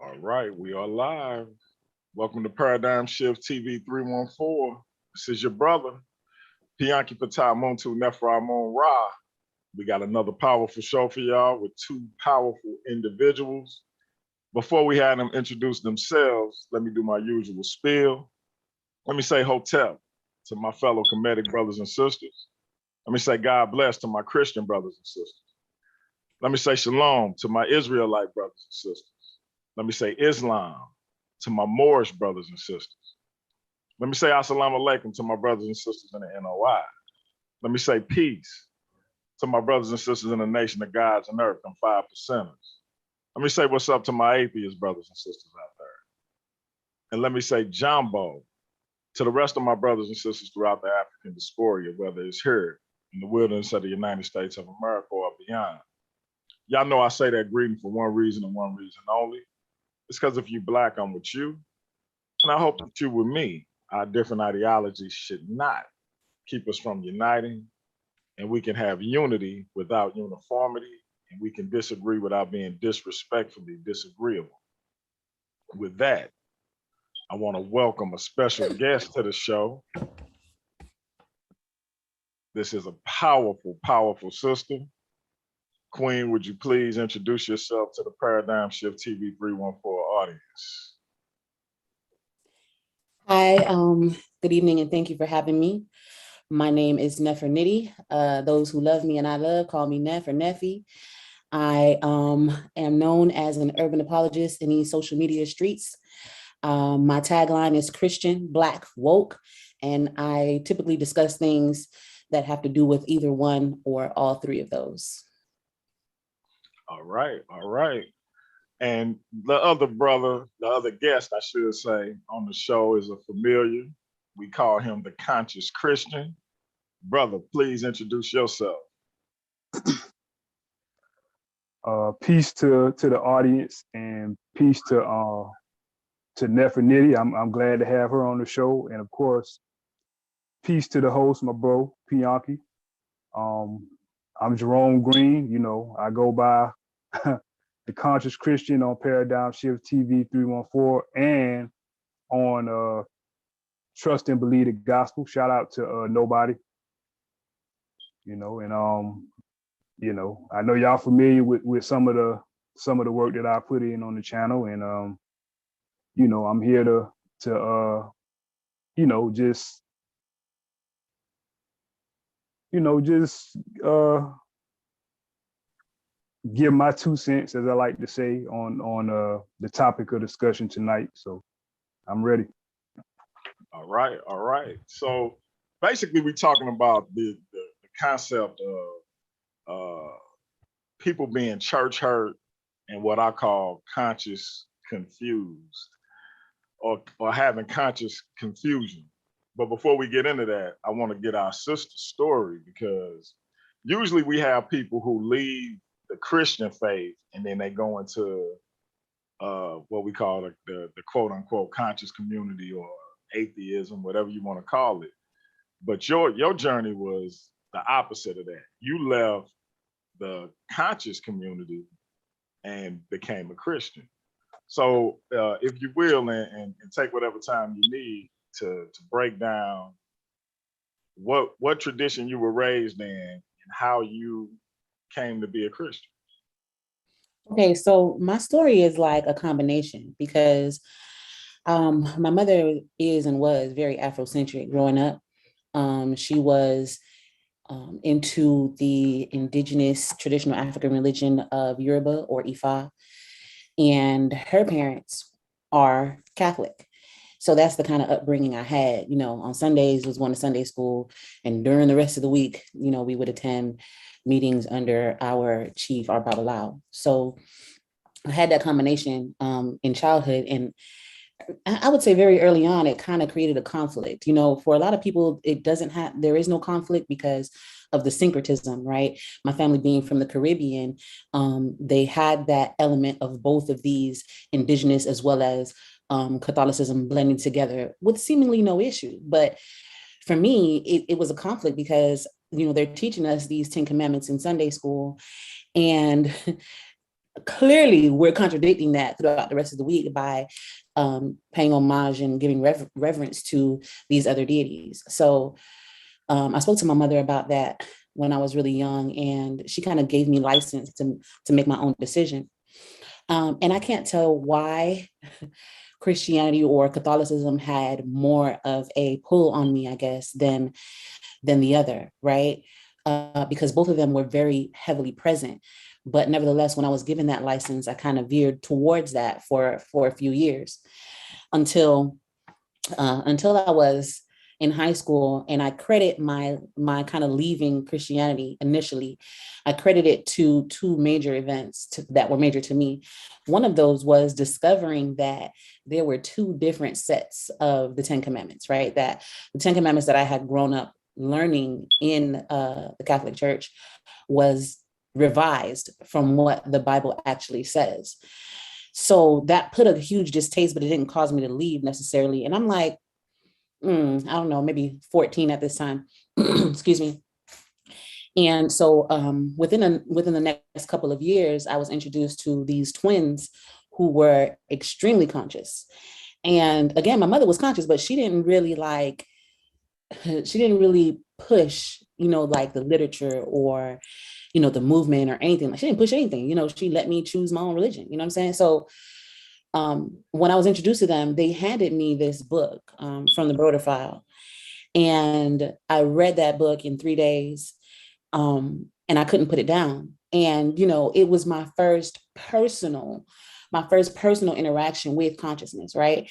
All right, we are live. Welcome to Paradigm Shift TV 314. This is your brother, Pianki Patai Muntu Nefer Mon Ra. We got another powerful show for y'all with two powerful individuals. Before we have them introduce themselves, let me do my usual spiel. Let me say hotel to my fellow Hermitic brothers and sisters. Let me say God bless to my Christian brothers and sisters. Let me say shalom to my Israelite brothers and sisters. Let me say Islam to my Moorish brothers and sisters. Let me say assalamu alaikum to my brothers and sisters in the NOI. Let me say peace to my brothers and sisters in the nation of gods and earth, them 5%ers. Let me say what's up to my atheist brothers and sisters out there. And let me say jumbo to the rest of my brothers and sisters throughout the African diaspora, whether it's here in the wilderness of the United States of America or beyond. Y'all know I say that greeting for one reason and one reason only. It's because if you Black, I'm with you. And I hope that you with me. Our different ideologies should not keep us from uniting. And we can have unity without uniformity. And we can disagree without being disrespectfully disagreeable. With that, I want to welcome a special guest to the show. This is a powerful, powerful sister. Queen, would you please introduce yourself to the Paradigm Shift TV 314 audience? Hi, good evening, and thank you for having me. My name is Nefer Nitty. Those who love me and I love call me Nef or Neffy. I am known as an urban apologist in these social media streets. My tagline is Christian, Black, woke, and I typically discuss things that have to do with either one or all three of those. All right, all right. And the other brother, the other guest, I should say, on the show is a familiar. We call him the Conscious Christian. Brother, please introduce yourself. Peace to the audience and peace to Nefer Nitty. I'm glad to have her on the show, and of course, peace to the host, my bro Pianki. I'm Jerome Green. You know, I go by the Conscious Christian on Paradigm Shift TV 314 and on Trust and Believe the Gospel. Shout out to Nobody. You know, and you know, I know y'all familiar with some of the work that I put in on the channel, and you know, I'm here to you know, just give my 2 cents, as I like to say, on the topic of discussion tonight. So I'm ready. All right, all right. So basically, we're talking about the concept of people being church hurt and what I call conscious confused, or having conscious confusion. But before we get into that, I want to get our sister story, because usually we have people who leave the Christian faith and then they go into what we call the quote unquote conscious community or atheism, whatever you want to call it. But your journey was the opposite of that. You left the conscious community and became a Christian. So if you will, and take whatever time you need to break down what tradition you were raised in and how you came to be a Christian. Okay, so my story is like a combination because my mother is and was very Afrocentric growing up. She was into the indigenous traditional African religion of Yoruba or Ifa, and her parents are Catholic. So that's the kind of upbringing I had. You know, on Sundays was going to Sunday school, and during the rest of the week, you know, we would attend meetings under our chief, our Babalao. So I had that combination in childhood, and I would say very early on, it kind of created a conflict. You know, for a lot of people, there is no conflict because of the syncretism, right? My family being from the Caribbean, they had that element of both of these indigenous as well as Catholicism blending together with seemingly no issue. But for me, it was a conflict because, you know, they're teaching us these 10 commandments in Sunday school. And clearly we're contradicting that throughout the rest of the week by paying homage and giving reverence to these other deities. So I spoke to my mother about that when I was really young, and she kind of gave me license to make my own decision. And I can't tell why Christianity or Catholicism had more of a pull on me, I guess, than the other, right? Because both of them were very heavily present. But nevertheless, when I was given that license, I kind of veered towards that for a few years until I was in high school, and I credit my kind of leaving Christianity initially. I credit it to two major events that were major to me. One of those was discovering that there were two different sets of the Ten Commandments, right? That the Ten Commandments that I had grown up learning in the Catholic Church was revised from what the Bible actually says. So that put a huge distaste, but it didn't cause me to leave necessarily. And I'm like, I don't know, maybe 14 at this time. Excuse me. And so within the next couple of years, I was introduced to these twins who were extremely conscious. And again, my mother was conscious, but she didn't really push, like the literature or, the movement or anything. Like, she didn't push anything, she let me choose my own religion. You know what I'm saying? So when I was introduced to them, they handed me this book from the Broder File. And I read that book in 3 days, and I couldn't put it down. And, it was my first personal interaction with consciousness, right?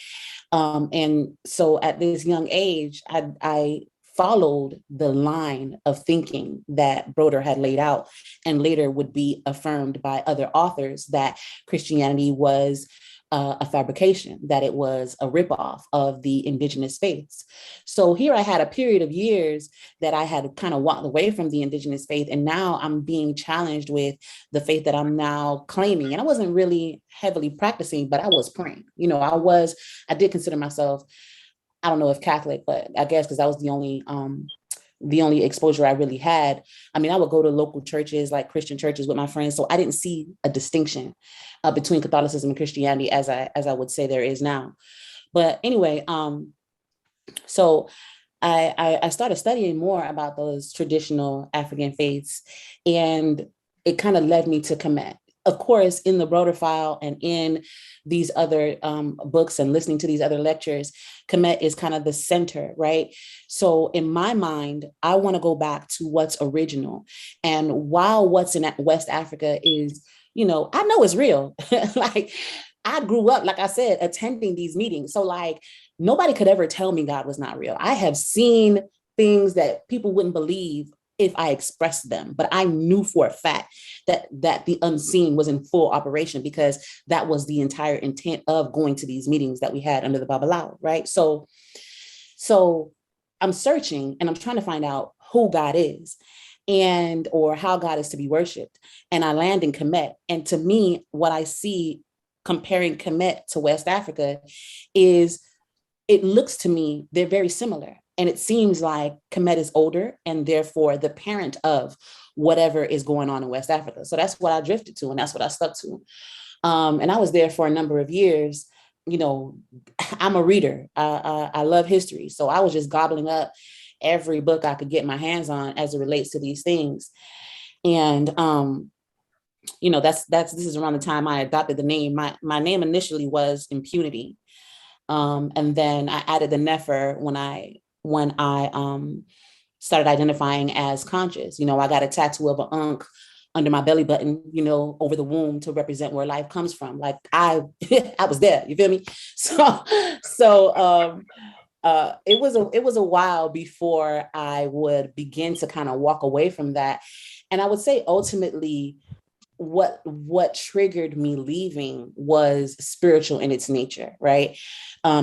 And so at this young age, I followed the line of thinking that Broder had laid out, and later would be affirmed by other authors, that Christianity was a fabrication, that it was a ripoff of the indigenous faiths. So here I had a period of years that I had kind of walked away from the indigenous faith, and now I'm being challenged with the faith that I'm now claiming. And I wasn't really heavily practicing, but I was praying. I did consider myself, I don't know if Catholic, but I guess because that was the only exposure I really had. I mean, I would go to local churches, like Christian churches, with my friends. So I didn't see a distinction between Catholicism and Christianity as I would say there is now. But anyway, so I started studying more about those traditional African faiths, and it kind of led me to Kemet. Of course, in the Broder File and in these other books and listening to these other lectures, Kemet is kind of the center, right? So in my mind, I want to go back to what's original. And while what's in West Africa is, I know it's real. Like, I grew up, like I said, attending these meetings. So like, nobody could ever tell me God was not real. I have seen things that people wouldn't believe if I expressed them, but I knew for a fact that the unseen was in full operation, because that was the entire intent of going to these meetings that we had under the Babalawo, right? So I'm searching and I'm trying to find out who God is, or how God is to be worshiped. And I land in Kemet. And to me, what I see comparing Kemet to West Africa is, it looks to me, they're very similar. And it seems like Kemet is older and therefore the parent of whatever is going on in West Africa. So that's what I drifted to, and that's what I stuck to. And I was there for a number of years. I'm a reader. I love history. So I was just gobbling up every book I could get my hands on as it relates to these things. And this is around the time I adopted the name. My name initially was Impunity. And then I added the Nefer when I started identifying as conscious. I got a tattoo of an ankh under my belly button, over the womb, to represent where life comes from. Like, I was there, you feel me? So it was a while before I would begin to kind of walk away from that. And I would say ultimately, what triggered me leaving was spiritual in its nature, right?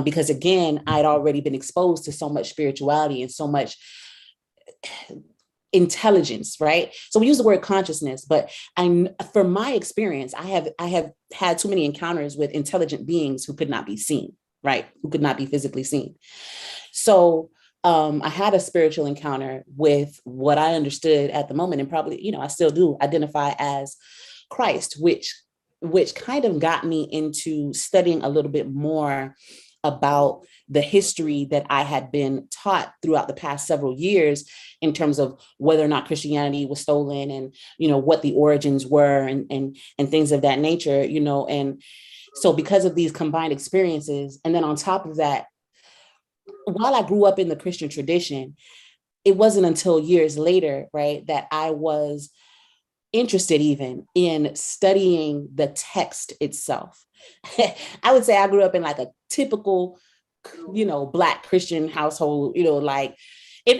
Because again, I'd already been exposed to so much spirituality and so much intelligence, right? So we use the word consciousness, but from my experience, I have had too many encounters with intelligent beings who could not be seen, right? Who could not be physically seen. So I had a spiritual encounter with what I understood at the moment, and probably, I still do identify as Christ, which which kind of got me into studying a little bit more about the history that I had been taught throughout the past several years in terms of whether or not Christianity was stolen, and, you know, what the origins were, and things of that nature, you know. And so because of these combined experiences, and then on top of that, while I grew up in the Christian tradition, it wasn't until years later, right, that I was interested even in studying the text itself. I would say I grew up in like a typical, you know, Black Christian household, you know, like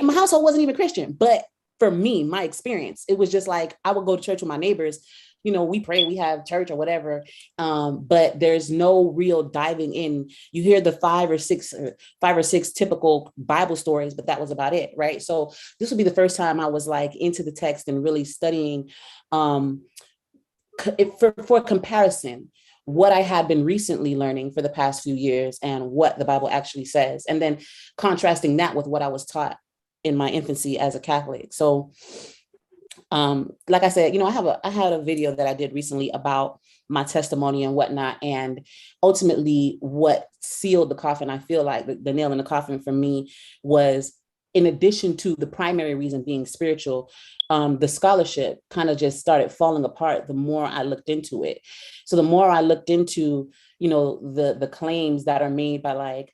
my household wasn't even Christian, but for me, my experience, it was just like, I would go to church with my neighbors, you know, we pray, we have church or whatever. But there's no real diving in. You hear the five or six typical Bible stories, but that was about it. Right. So this would be the first time I was like into the text and really studying, for comparison, what I had been recently learning for the past few years and what the Bible actually says, and then contrasting that with what I was taught in my infancy as a Catholic. So, like I said, you know, I had a video that I did recently about my testimony and whatnot, and ultimately what sealed the coffin, I feel like the nail in the coffin for me, was, in addition to the primary reason being spiritual, the scholarship kind of just started falling apart the more I looked into it. So the more I looked into, you know, the claims that are made by like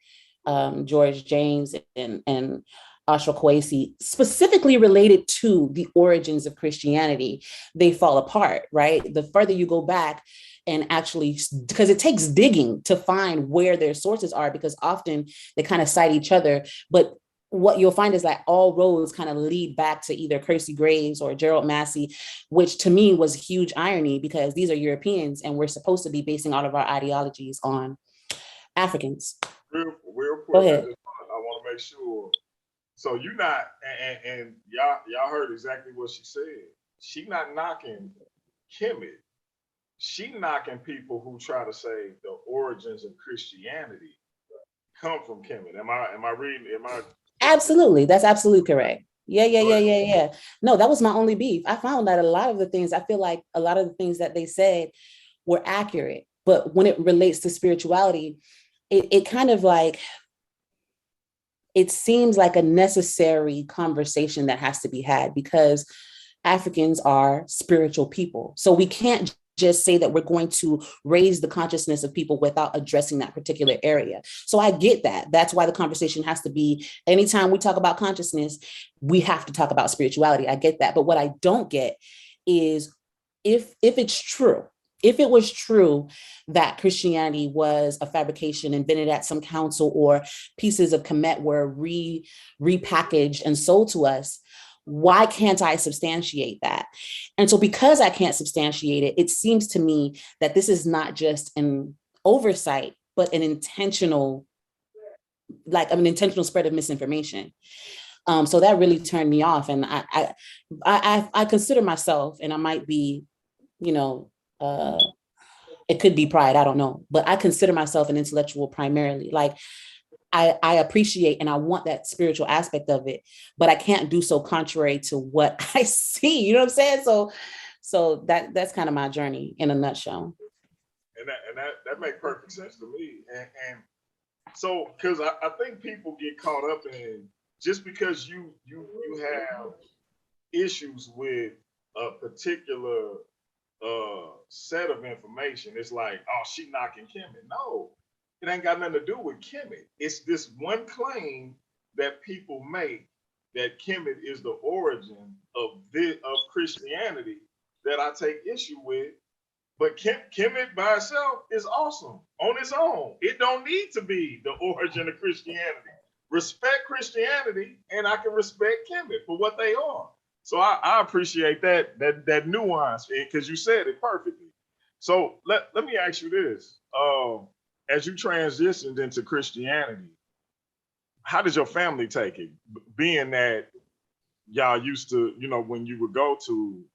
George James and Ashra Kwesi, specifically related to the origins of Christianity, they fall apart, right? The further you go back, and actually, because it takes digging to find where their sources are, because often they kind of cite each other, but what you'll find is that all roads kind of lead back to either Percy Graves or Gerald Massey, which to me was huge irony, because these are Europeans and we're supposed to be basing all of our ideologies on Africans. Real quick, Go ahead. I want to make sure. So you not, and y'all heard exactly what she said. She not knocking Kemet. She knocking people who try to say the origins of Christianity come from Kemet. Am I reading? Absolutely. That's absolutely correct. Yeah. No, that was my only beef. I found that a lot of the things, I feel like a lot of the things that they said were accurate, but when it relates to spirituality, it kind of like, it seems like a necessary conversation that has to be had, because Africans are spiritual people. So we can't just say that we're going to raise the consciousness of people without addressing that particular area. So I get that. That's why the conversation has to be, anytime we talk about consciousness, we have to talk about spirituality. I get that. But what I don't get is, if it's true, if it was true that Christianity was a fabrication invented at some council, or pieces of Kemet were repackaged and sold to us, why can't I substantiate that? And so because I can't substantiate it, it seems to me that this is not just an oversight, but an intentional spread of misinformation. So that really turned me off. And I consider myself, and I might be, you know, it could be pride, I don't know, but I consider myself an intellectual primarily. Like, I appreciate and I want that spiritual aspect of it, but I can't do so contrary to what I see. You know what I'm saying? So that's kind of my journey in a nutshell. And that makes perfect sense to me. And so, because I think people get caught up in, just because you have issues with a particular set of information, it's like, oh, she knocking Kemet. No, it ain't got nothing to do with Kemet. It's this one claim that people make, that Kemet is the origin of Christianity, that I take issue with. But Kemet by itself is awesome on its own. It don't need to be the origin of Christianity. Respect Christianity, and I can respect Kemet for what they are. So I appreciate that nuance, because you said it perfectly. So let me ask you this. As you transitioned into Christianity, how did your family take it? Being that y'all used to, you know, when you would go to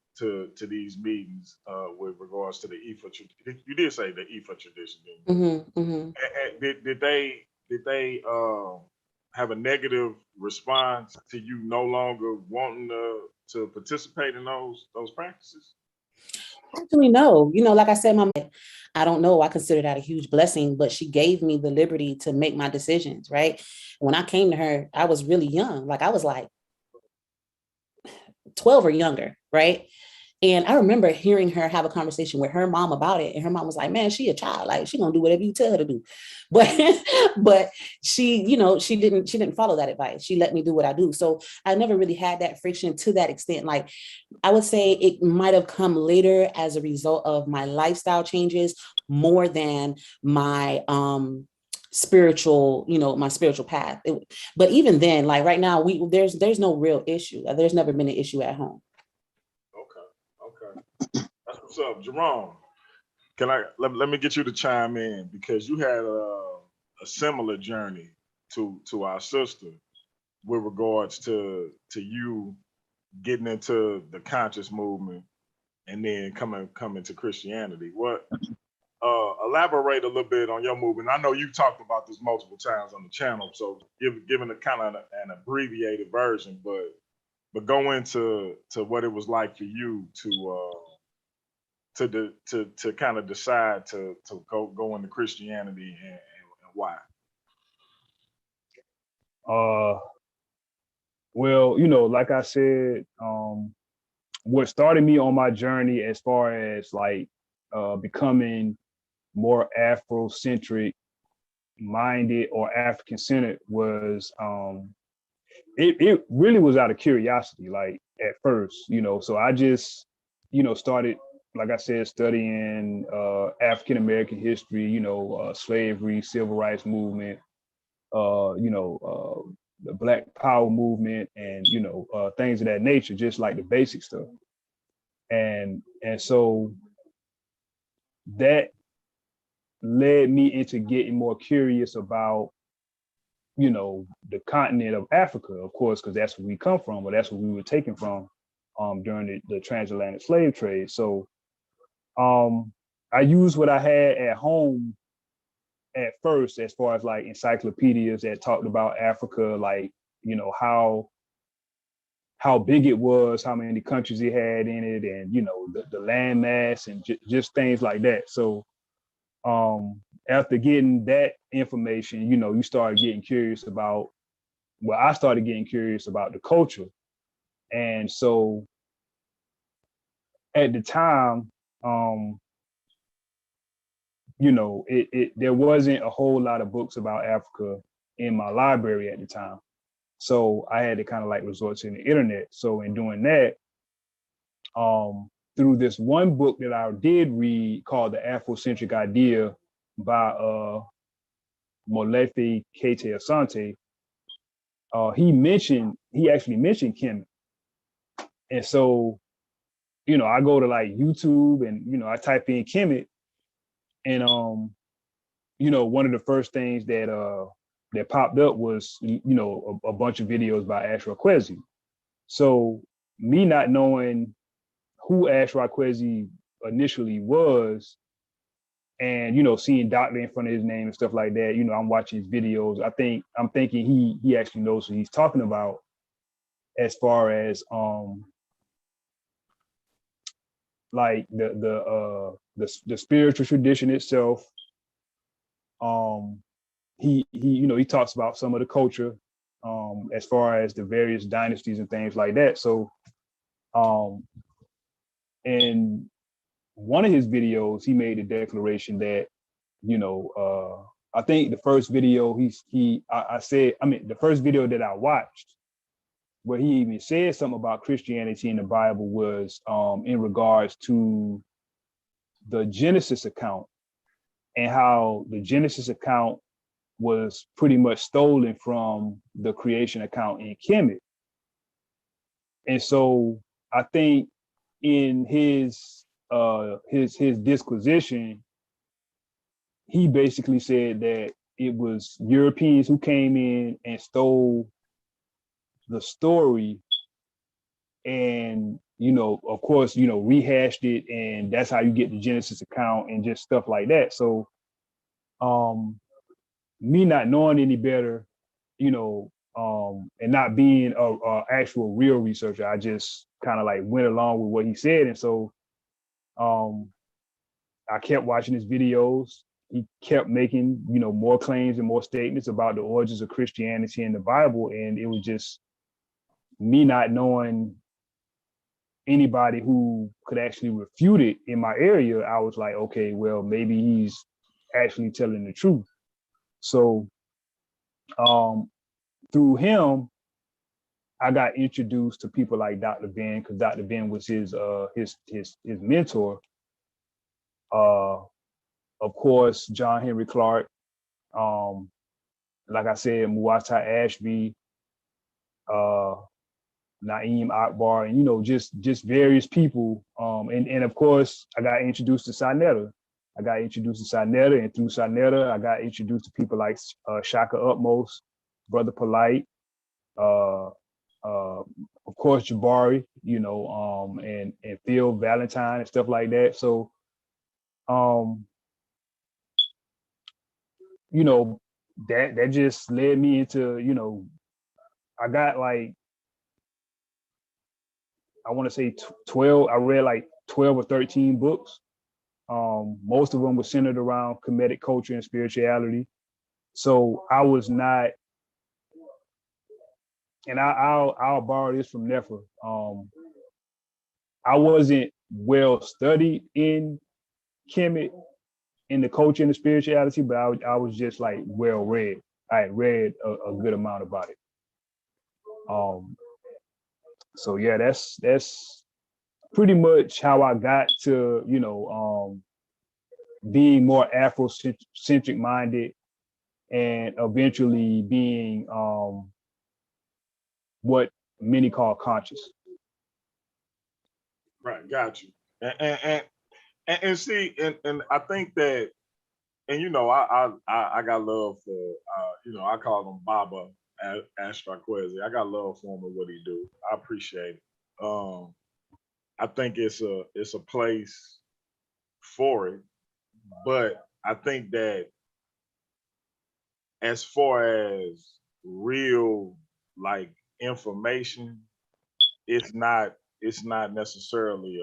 these meetings with regards to the Ifa tradition, you did say the Ifa tradition, didn't you? Mm-hmm. Did they have a negative response to you no longer wanting to participate in those practices? Actually, no. Like I said, I don't know. I consider that a huge blessing, but she gave me the liberty to make my decisions, right? When I came to her, I was really young. Like I was like 12 or younger, right? And I remember hearing her have a conversation with her mom about it. And her mom was like, man, she a child. Like she gonna do whatever you tell her to do. But but she didn't follow that advice. She let me do what I do. So I never really had that friction to that extent. Like I would say it might have come later as a result of my lifestyle changes more than my spiritual, my spiritual path. But even then, like right now, there's no real issue. There's never been an issue at home. Okay. That's what's up, Jerome. Can I let me get you to chime in because you had a similar journey to our sister with regards to you getting into the conscious movement and then coming to Christianity. What elaborate a little bit on your movement? I know you talked about this multiple times on the channel, so giving a kind of an abbreviated version, but go into what it was like for you to kind of decide to go into Christianity and why. Well, like I said, what started me on my journey as far as like becoming more Afrocentric minded or African centered was it really was out of curiosity, like at first, so I just, started, like I said, studying African American history, slavery, civil rights movement, the Black Power movement, and things of that nature, just like the basic stuff. And so that led me into getting more curious about, the continent of Africa, of course, because that's where we come from, or that's where we were taken from during the transatlantic slave trade. So I used what I had at home at first, as far as like encyclopedias that talked about Africa, like, how big it was, how many countries it had in it, and, the land mass and just things like that. So after getting that information, you start getting curious about, well, I started getting curious about the culture. And so at the time, there wasn't a whole lot of books about Africa in my library at the time. So I had to kind of like resort to the internet. So in doing that, through this one book that I did read called The Afrocentric Idea by Molefi Kete Asante, he actually mentioned Kemet. And so, I go to like YouTube and, I type in Kemet, and one of the first things that popped up was, a bunch of videos by Ashra Kwesi. So me not knowing who Ashra Kwesi initially was, and seeing Doctor in front of his name and stuff like that, I'm watching his videos. I'm thinking he actually knows what he's talking about as far as like the spiritual tradition itself. He talks about some of the culture as far as the various dynasties and things like that. So in one of his videos, he made a declaration that, I think the first video the first video that I watched, where he even said something about Christianity in the Bible, was in regards to the Genesis account, and how the Genesis account was pretty much stolen from the creation account in Kemet. And so I think in his disquisition, he basically said that it was Europeans who came in and stole the story and, of course, rehashed it, and that's how you get the Genesis account and just stuff like that. So me not knowing any better, and not being a actual real researcher, I just kind of like went along with what he said. And so I kept watching his videos. He kept making, more claims and more statements about the origins of Christianity in the Bible. And it was just me not knowing anybody who could actually refute it in my area. I was like, okay, well, maybe he's actually telling the truth. So through him, I got introduced to people like Dr. Ben, because Dr. Ben was his mentor. Of course, John Henry Clark, like I said, Muwatai Ashby, Naeem Akbar, and just various people. And of course, I got introduced to Sinetta. And through Sinetta, I got introduced to people like Shaka Utmost, Brother Polite, of course Jabari, and Phil Valentine and stuff like that. So, that just led me into, I got like, I want to say 12. I read like 12 or 13 books. Most of them were centered around Kemetic culture and spirituality. So I was not, and I'll borrow this from Nefer. I wasn't well studied in Kemet, in the culture and the spirituality, but I was just like well read. I had read a good amount about it. So yeah, that's pretty much how I got to, being more Afrocentric minded and eventually being what many call conscious. Right, got you. And see, and I think that, and I got love for I call him Baba Astraquezi. I got love for him and what he do. I appreciate it. I think it's a place for it, but I think that as far as real like information, it's not necessarily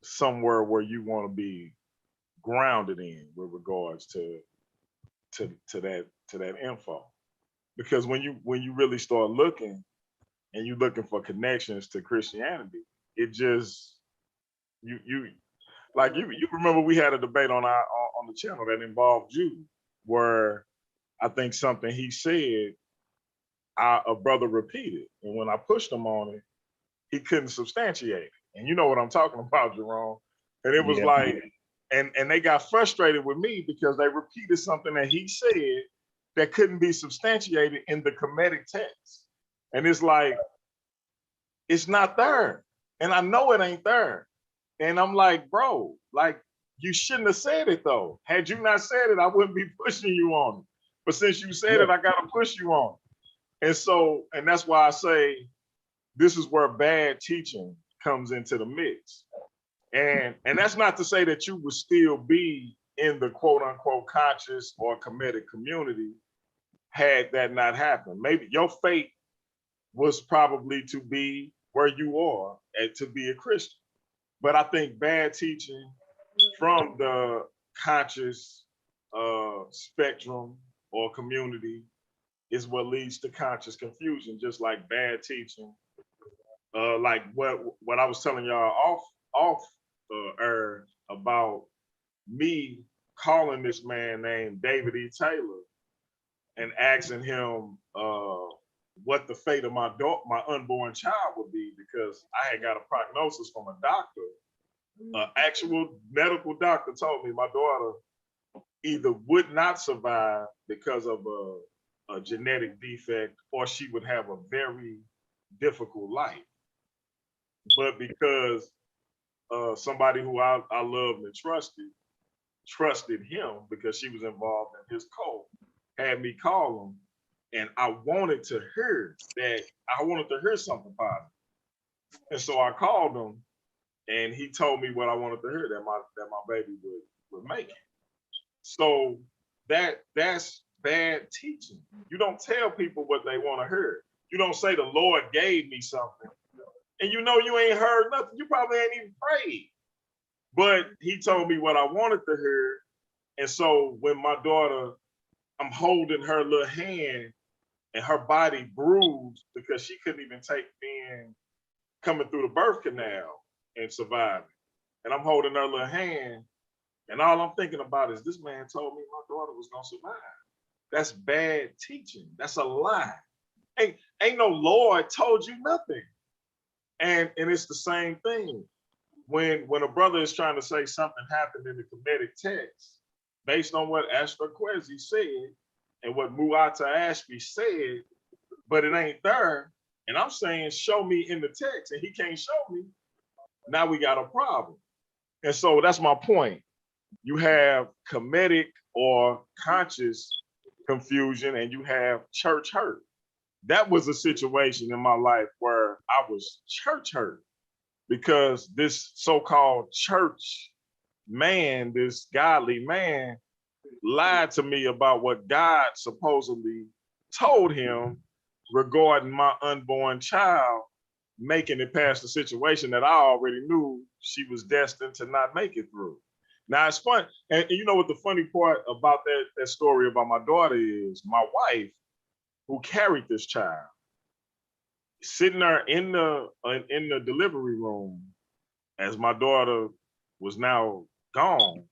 somewhere where you want to be grounded in with regards to that info, because when you really start looking and you're looking for connections to Christianity, it just you remember we had a debate on the channel that involved you, where I think something he said a brother repeated, and when I pushed him on it, he couldn't substantiate it. And you know what I'm talking about, Jerome. And it was like, and they got frustrated with me because they repeated something that he said that couldn't be substantiated in the Kemetic text. And it's like, it's not there. And I know it ain't there. And I'm like, bro, like, you shouldn't have said it though. Had you not said it, I wouldn't be pushing you on it. But since you said it, I gotta push you on it. And so, and that's why I say this is where bad teaching comes into the mix. And that's not to say that you would still be in the quote unquote conscious or Kemetic community had that not happened. Maybe your fate was probably to be where you are and to be a Christian. But I think bad teaching from the conscious spectrum or community is what leads to conscious confusion, just like bad teaching. Like what I was telling y'all off air about me calling this man named David E. Taylor and asking him what the fate of my unborn child would be, because I had got a prognosis from a doctor. Actual medical doctor told me my daughter either would not survive because of a genetic defect, or she would have a very difficult life. But because somebody who I loved and trusted him because she was involved in his cult, had me call him, and I wanted to hear something positive. And so I called him, and he told me what I wanted to hear, that my baby would make it. So that's bad teaching. You don't tell people what they want to hear. You don't say the Lord gave me something. and you know you ain't heard nothing. You probably ain't even prayed. But he told me what I wanted to hear. And so when my daughter, I'm holding her little hand and her body bruised because she couldn't even take being coming through the birth canal and surviving. And I'm holding her little hand, and all I'm thinking about is this man told me my daughter was gonna survive. That's bad teaching. That's a lie. Ain't no Lord told you nothing. And it's the same thing. When a brother is trying to say something happened in the Hermitic text, based on what Ashra Kwesi said and what Muata Ashby said, but it ain't there. And I'm saying, show me in the text, and he can't show me. Now we got a problem. And so that's my point. You have comedic or conscious confusion, and you have church hurt. That was a situation in my life where I was church hurt because this so-called church man, this godly man, lied to me about what God supposedly told him regarding my unborn child making it past the situation that I already knew she was destined to not make it through. Now it's fun, and you know what the funny part about that story about my daughter is? My wife, who carried this child, sitting there in the delivery room as my daughter was now gone,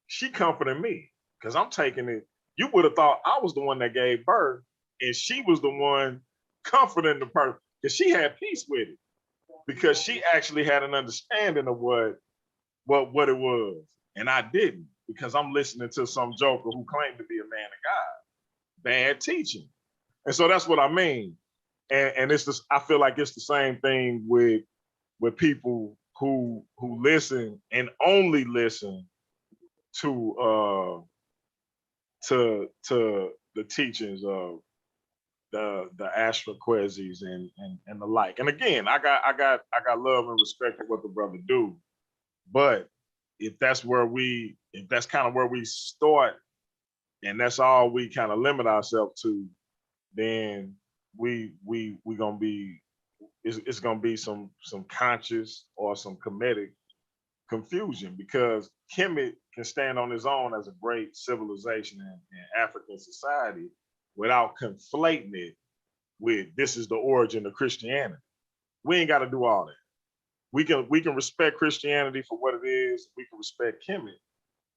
she comforted me because I'm taking it. You would have thought I was the one that gave birth, and she was the one comforting the person because she had peace with it because she actually had an understanding of what it was, and I didn't because I'm listening to some joker who claimed to be a man of God. Bad teaching, and so that's what I mean. And it's just, I feel like it's the same thing with people who listen and only listen to the teachings of the Ashra Kwesis and the like. And again, I got love and respect for what the brother do, but if that's kind of where we start, and that's all we kind of limit ourselves to, then we gonna be it's gonna be some conscious or some comedic confusion because Kemet can stand on his own as a great civilization in African society without conflating it with this is the origin of Christianity. We ain't got to do all that. We can respect Christianity for what it is. We can respect Kemet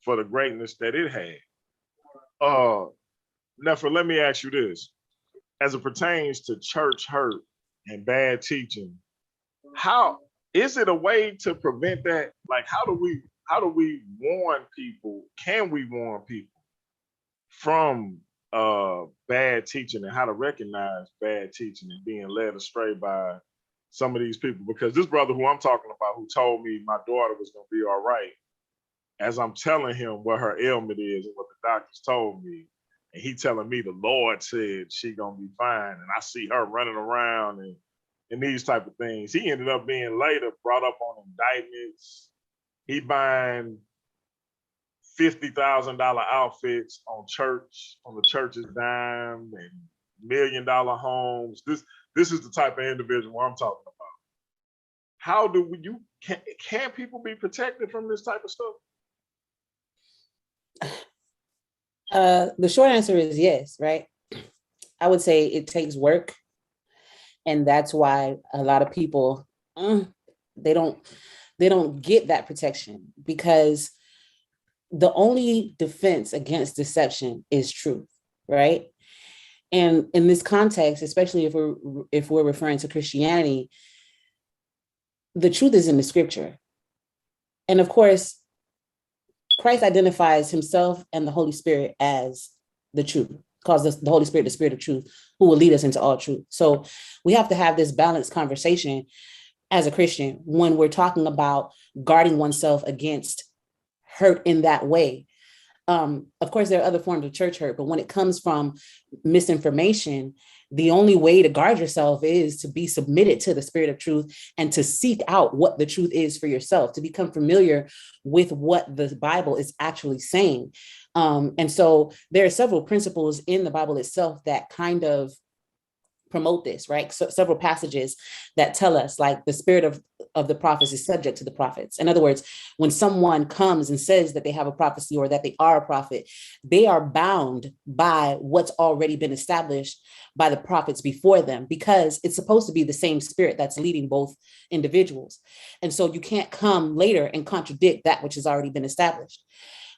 for the greatness that it had. Nefer, let me ask you this. As it pertains to church hurt and bad teaching, how is it a way to prevent that? Like, how do we warn people? Can we warn people from bad teaching and how to recognize bad teaching and being led astray by some of these people? Because this brother who I'm talking about, who told me my daughter was gonna be all right, as I'm telling him what her ailment is and what the doctors told me, and he telling me the Lord said she gonna be fine, and I see her running around and these type of things. He ended up being later brought up on indictments. He buying $50,000 outfits on the church's dime, and $1 million homes. This is the type of individual I'm talking about. How do can people be protected from this type of stuff? The short answer is yes, right? I would say it takes work. And that's why a lot of people, they don't get that protection, because the only defense against deception is truth, right? And in this context, especially if we're referring to Christianity, the truth is in the scripture. And of course, Christ identifies himself and the Holy Spirit as the truth, calls the Holy Spirit the Spirit of truth, who will lead us into all truth. So we have to have this balanced conversation as a Christian when we're talking about guarding oneself against hurt in that way. Of course, there are other forms of church hurt, but when it comes from misinformation, the only way to guard yourself is to be submitted to the Spirit of truth and to seek out what the truth is for yourself, to become familiar with what the Bible is actually saying. And so there are several principles in the Bible itself that kind of promote this, right? So several passages that tell us like the spirit of the prophets is subject to the prophets. In other words, when someone comes and says that they have a prophecy or that they are a prophet, they are bound by what's already been established by the prophets before them, because it's supposed to be the same spirit that's leading both individuals. And so you can't come later and contradict that which has already been established.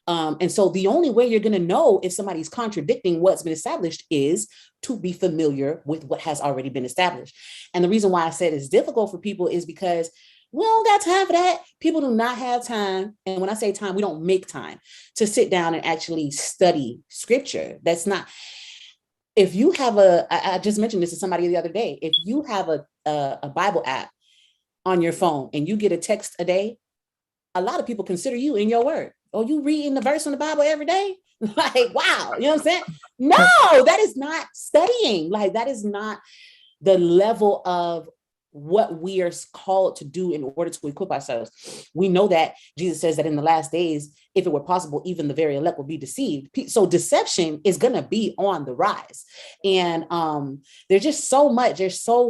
And so the only way you're going to know if somebody's contradicting what's been established is to be familiar with what has already been established. And the reason why I said it's difficult for people is because we don't got time for that. People do not have time. And when I say time, we don't make time to sit down and actually study scripture. That's not, if you have I just mentioned this to somebody the other day, if you have a Bible app on your phone and you get a text a day, a lot of people consider you in your word. Oh, you reading the verse in the Bible every day? Like, wow, you know what I'm saying? No, that is not studying. Like, that is not the level of what we are called to do in order to equip ourselves. We know that Jesus says that in the last days, if it were possible, even the very elect will be deceived. So deception is going to be on the rise. And there's so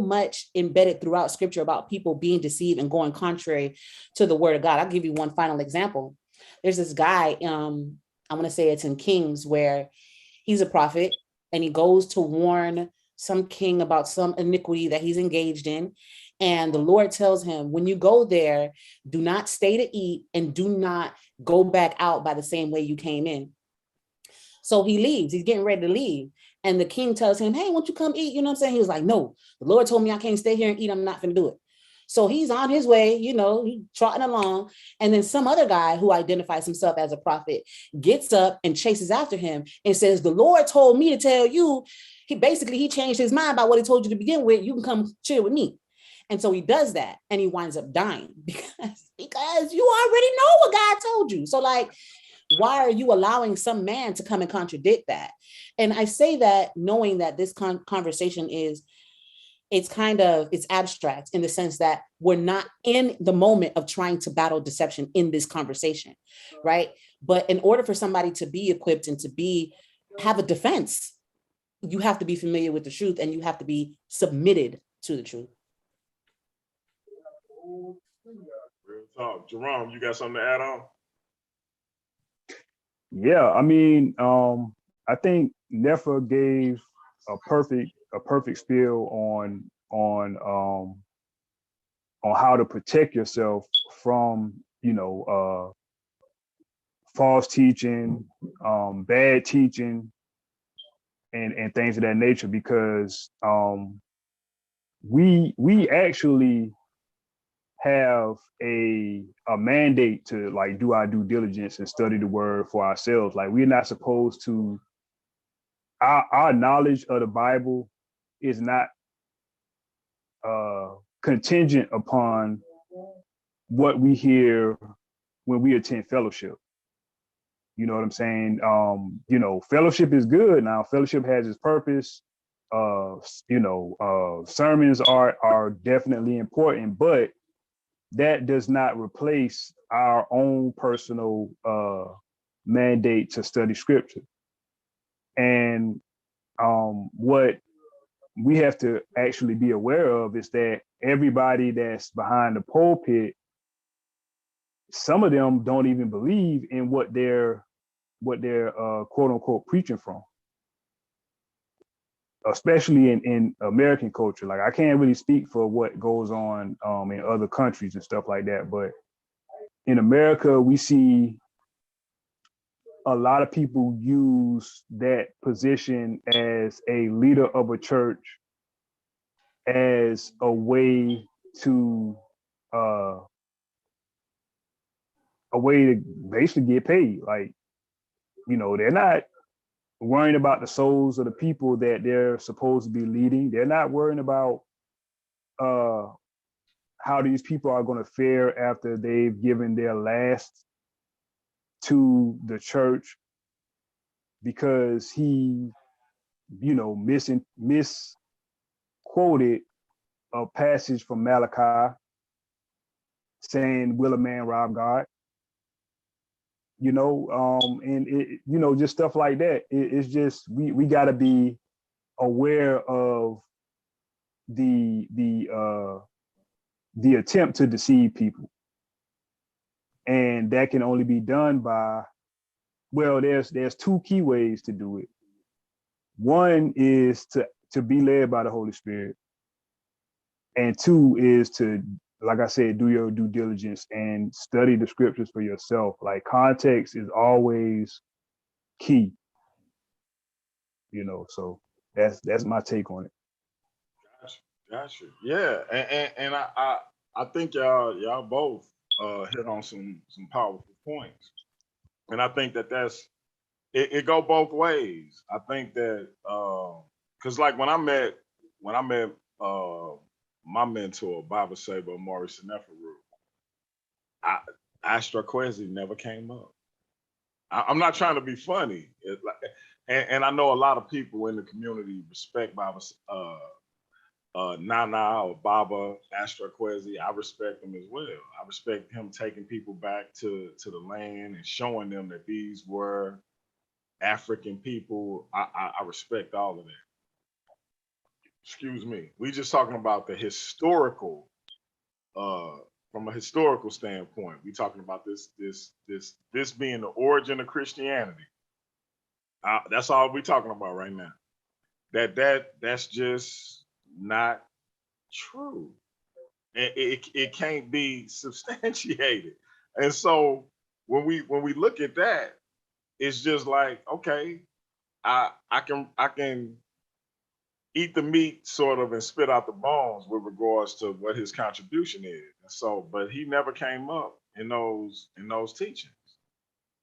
much embedded throughout scripture about people being deceived and going contrary to the word of God. I'll give you one final example. There's this guy, I'm going to say it's in Kings, where he's a prophet and he goes to warn some king about some iniquity that he's engaged in. And the Lord tells him, when you go there, do not stay to eat and do not go back out by the same way you came in. So he leaves, he's getting ready to leave. And the king tells him, hey, won't you come eat? You know what I'm saying? He was like, no, the Lord told me I can't stay here and eat. I'm not going to do it. So he's on his way, you know, he's trotting along. And then some other guy who identifies himself as a prophet gets up and chases after him and says, the Lord told me to tell you. He changed his mind about what he told you to begin with. You can come chill with me. And so he does that and he winds up dying because you already know what God told you. So like, why are you allowing some man to come and contradict that? And I say that knowing that this conversation it's abstract in the sense that we're not in the moment of trying to battle deception in this conversation, right? But in order for somebody to be equipped and to have a defense, you have to be familiar with the truth and you have to be submitted to the truth. Real talk. Jerome, you got something to add on? Yeah, I mean, I think Nefer gave a perfect spiel on how to protect yourself from, false teaching, bad teaching, and things of that nature, because we actually have a mandate to like do our due diligence and study the word for ourselves. Like, we're not supposed to, our knowledge of the Bible is not contingent upon what we hear when we attend fellowship. You know what I'm saying? Fellowship is good. Now, fellowship has its purpose. Sermons are definitely important, but that does not replace our own personal mandate to study scripture. And what we have to actually be aware of is that everybody that's behind the pulpit, some of them don't even believe in what they're quote unquote preaching from, especially in American culture. Like, I can't really speak for what goes on in other countries and stuff like that, but in America, we see a lot of people use that position as a leader of a church as a way to basically get paid. Like, they're not worrying about the souls of the people that they're supposed to be leading. They're not worrying about how these people are going to fare after they've given their last to the church, because he, misquoted a passage from Malachi saying, will a man rob God? And it, just stuff like that. It's just, we got to be aware of the attempt to deceive people. And that can only be done by, well, there's two key ways to do it. One is to be led by the Holy Spirit. And two is to, like I said, do your due diligence and study the scriptures for yourself. Like, context is always key, you know, so that's my take on it. Gotcha. Yeah, and I think y'all both hit on some powerful points, and I think that's it go both ways. I think that because like when I met my mentor Baba Sabo Maurice Neferu, Astroquezi never came up. I'm not trying to be funny, and I know a lot of people in the community respect Baba. Nana or Baba Astroquezi, I respect him as well. I respect him taking people back to the land and showing them that these were African people. I respect all of that. Excuse me. We just talking about the historical, from a historical standpoint. We talking about this being the origin of Christianity. That's all we talking about right now. That's just not true. It can't be substantiated. And so when we look at that, it's just like, okay, I can eat the meat sort of and spit out the bones with regards to what his contribution is. And so, but he never came up in those teachings.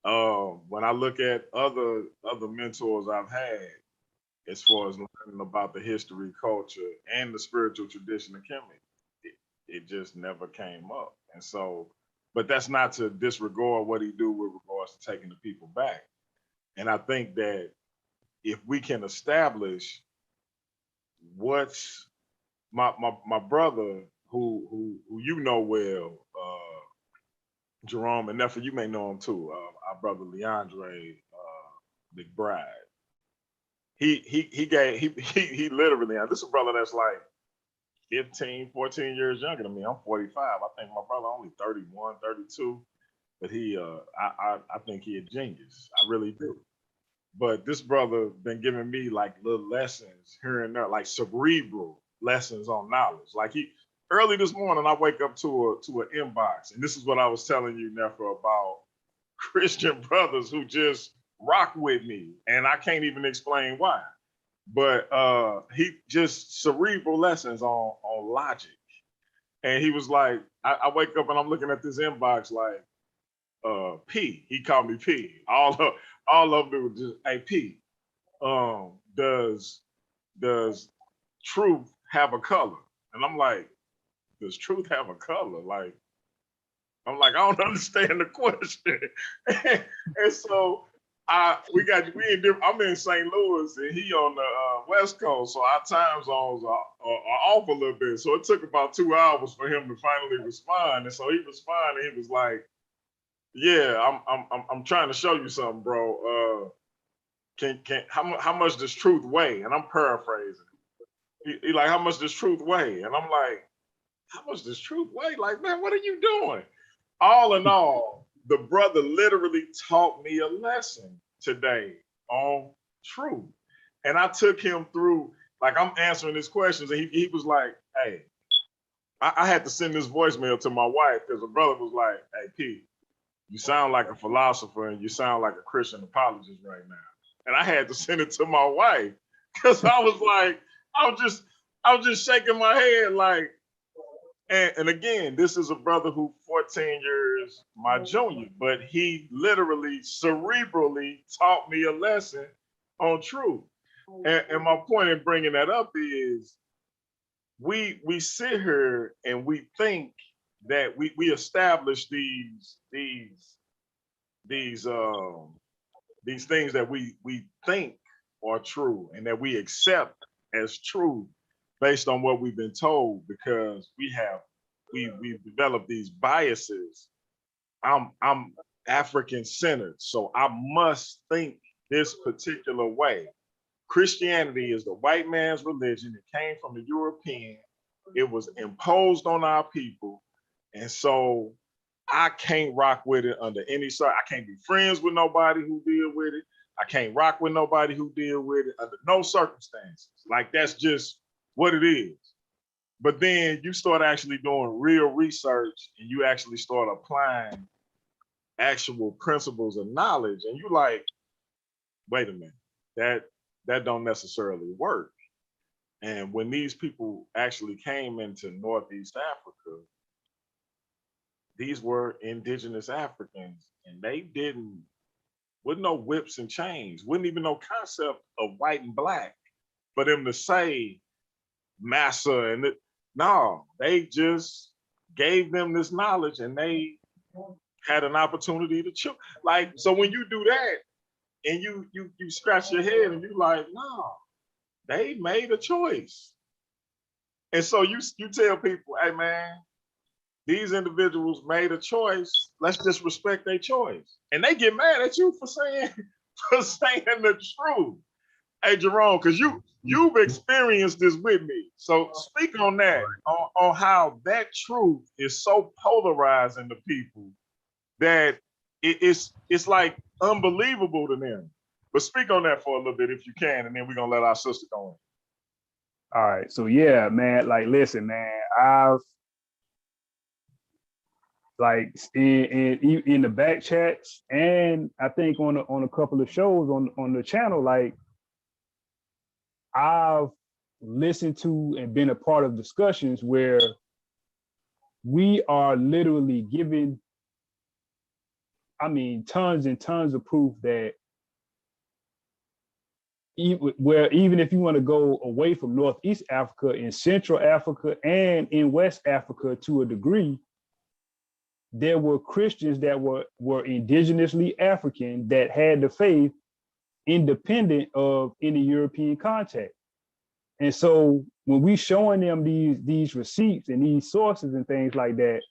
When I look at other mentors I've had, as far as learning about the history, culture, and the spiritual tradition of Kemet, it just never came up. And so, but that's not to disregard what he do with regards to taking the people back. And I think that if we can establish what's my brother, who you know well, Jerome, and Nefer, you may know him too, our brother Leandre McBride. He literally, this is a brother that's like 15, 14 years younger than me. I'm 45. I think my brother only 31, 32. But I think he a genius. I really do. But this brother been giving me like little lessons here and there, like cerebral lessons on knowledge. Like early this morning, I wake up to an inbox, and this is what I was telling you, Nefer, about Christian brothers who just rock with me, and I can't even explain why. But he just cerebral lessons on logic. And he was like, I wake up and I'm looking at this inbox like, P. He called me P. All of them was just, hey P. Does truth have a color? And I'm like, does truth have a color? Like, I'm like, I don't understand the question. And so I'm in St. Louis and he on the West Coast, so our time zones are off a little bit. So it took about 2 hours for him to finally respond. And so he responded. He was like, "Yeah, I'm trying to show you something, bro. How much does truth weigh?" And I'm paraphrasing. He like, "How much does truth weigh?" And I'm like, "How much does truth weigh? Like, man, what are you doing?" All in all, the brother literally taught me a lesson today on truth. And I took him through, like, I'm answering his questions, and he was like, hey, I had to send this voicemail to my wife because the brother was like, hey, P, you sound like a philosopher and you sound like a Christian apologist right now. And I had to send it to my wife because I was like, I was just shaking my head like, and again, this is a brother who 14 years my junior, but he literally cerebrally taught me a lesson on truth. And my point in bringing that up is we sit here and we think that we establish these things that we think are true and that we accept as true based on what we've been told, because we've developed these biases. I'm African centered, so I must think this particular way. Christianity is the white man's religion. It came from the European. It was imposed on our people. And so I can't rock with it under any sort. I can't be friends with nobody who deal with it. I can't rock with nobody who deal with it under no circumstances. Like, that's just what it is. But then you start actually doing real research and you actually start applying actual principles of knowledge, and you like, wait a minute, that don't necessarily work. And when these people actually came into Northeast Africa, these were indigenous Africans, and they with no whips and chains, wouldn't even no concept of white and black for them to say massa and no, they just gave them this knowledge and they had an opportunity to choose. Like, so when you do that and you scratch your head and you like, no, they made a choice. And so you tell people, hey man, these individuals made a choice. Let's just respect their choice. And they get mad at you for saying the truth. Hey Jerome, because you've experienced this with me. So speak on that, on how that truth is so polarizing to people that it's like unbelievable to them. But speak on that for a little bit if you can, and then we're gonna let our sister go in. All right. So yeah, man, like listen, man, I've like in the back chats, and I think on a couple of shows on the channel, like I've listened to and been a part of discussions where we are literally giving, I mean, tons and tons of proof that even if you want to go away from Northeast Africa, in Central Africa and in West Africa to a degree, there were Christians that were indigenously African that had the faith independent of any European contact. And so when we showing them these receipts and these sources and things like that,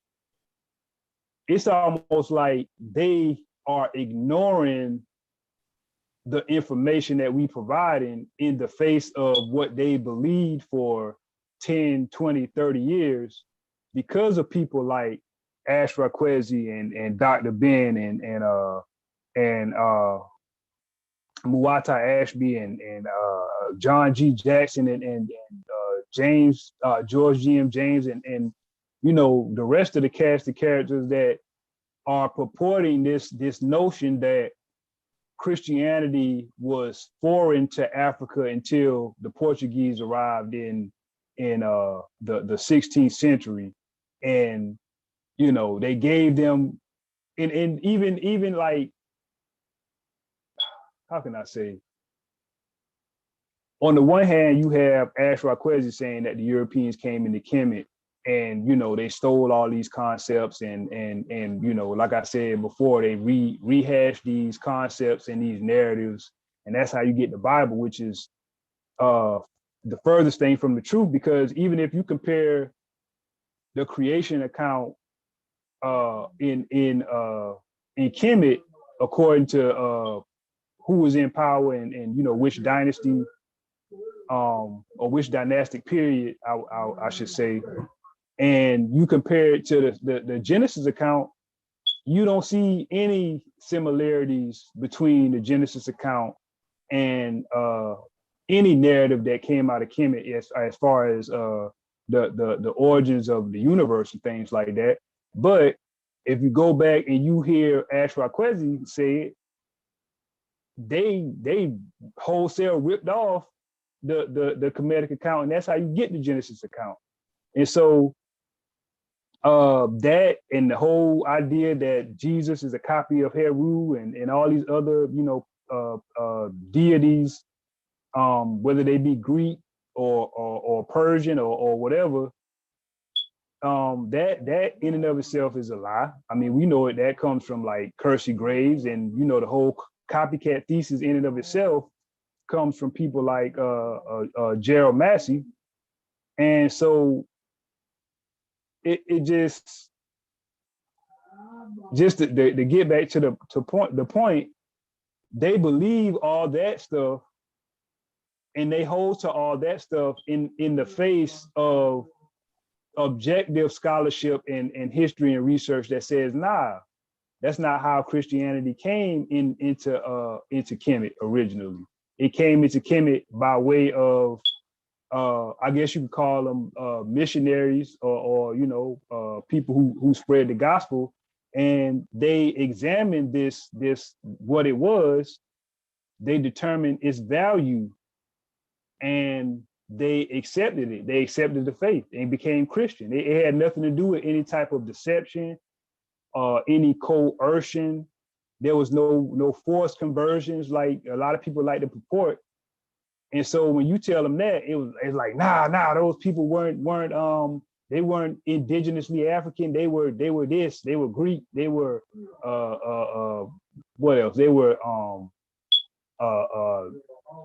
it's almost like they are ignoring the information that we providing in the face of what they believed for 10, 20, 30 years because of people like Ashra Kwesi and Dr. Ben and Muwata Ashby and John G. Jackson and James, George G.M. James and you know, the rest of the cast of characters that are purporting this notion that Christianity was foreign to Africa until the Portuguese arrived in the 16th century. And, you know, they gave them, and even like, how can I say? On the one hand, you have Ashra Kwesi saying that the Europeans came into Kemet and, you know, they stole all these concepts and you know, like I said before, they rehash these concepts and these narratives. And that's how you get the Bible, which is the furthest thing from the truth, because even if you compare the creation account in Kemet, according to who was in power and you know, which dynasty or which dynastic period, I should say, and you compare it to the Genesis account, you don't see any similarities between the Genesis account and any narrative that came out of Kemet as far as the origins of the universe and things like that. But if you go back and you hear Ashra Kwesi say it, they wholesale ripped off the Kemetic account, and that's how you get the Genesis account. And so that and the whole idea that Jesus is a copy of Heru and all these other, you know, deities, whether they be Greek or Persian or whatever, that in and of itself is a lie. I mean, we know it, that comes from like Kersey Graves, and you know, the whole copycat thesis in and of itself comes from people like Gerald Massey. And so it just to get back to the point, they believe all that stuff and they hold to all that stuff in the face of objective scholarship and history and research that says, nah, that's not how Christianity came into Kemet originally. It came into Kemet by way of, I guess you could call them missionaries or people who spread the gospel, and they examined this what it was. They determined its value, and they accepted it. They accepted the faith and became Christian. It had nothing to do with any type of deception, any coercion. There was no forced conversions like a lot of people like to purport. And so when you tell them that, it's like, nah, those people weren't they weren't indigenously African. They were this. They were Greek. They were what else? They were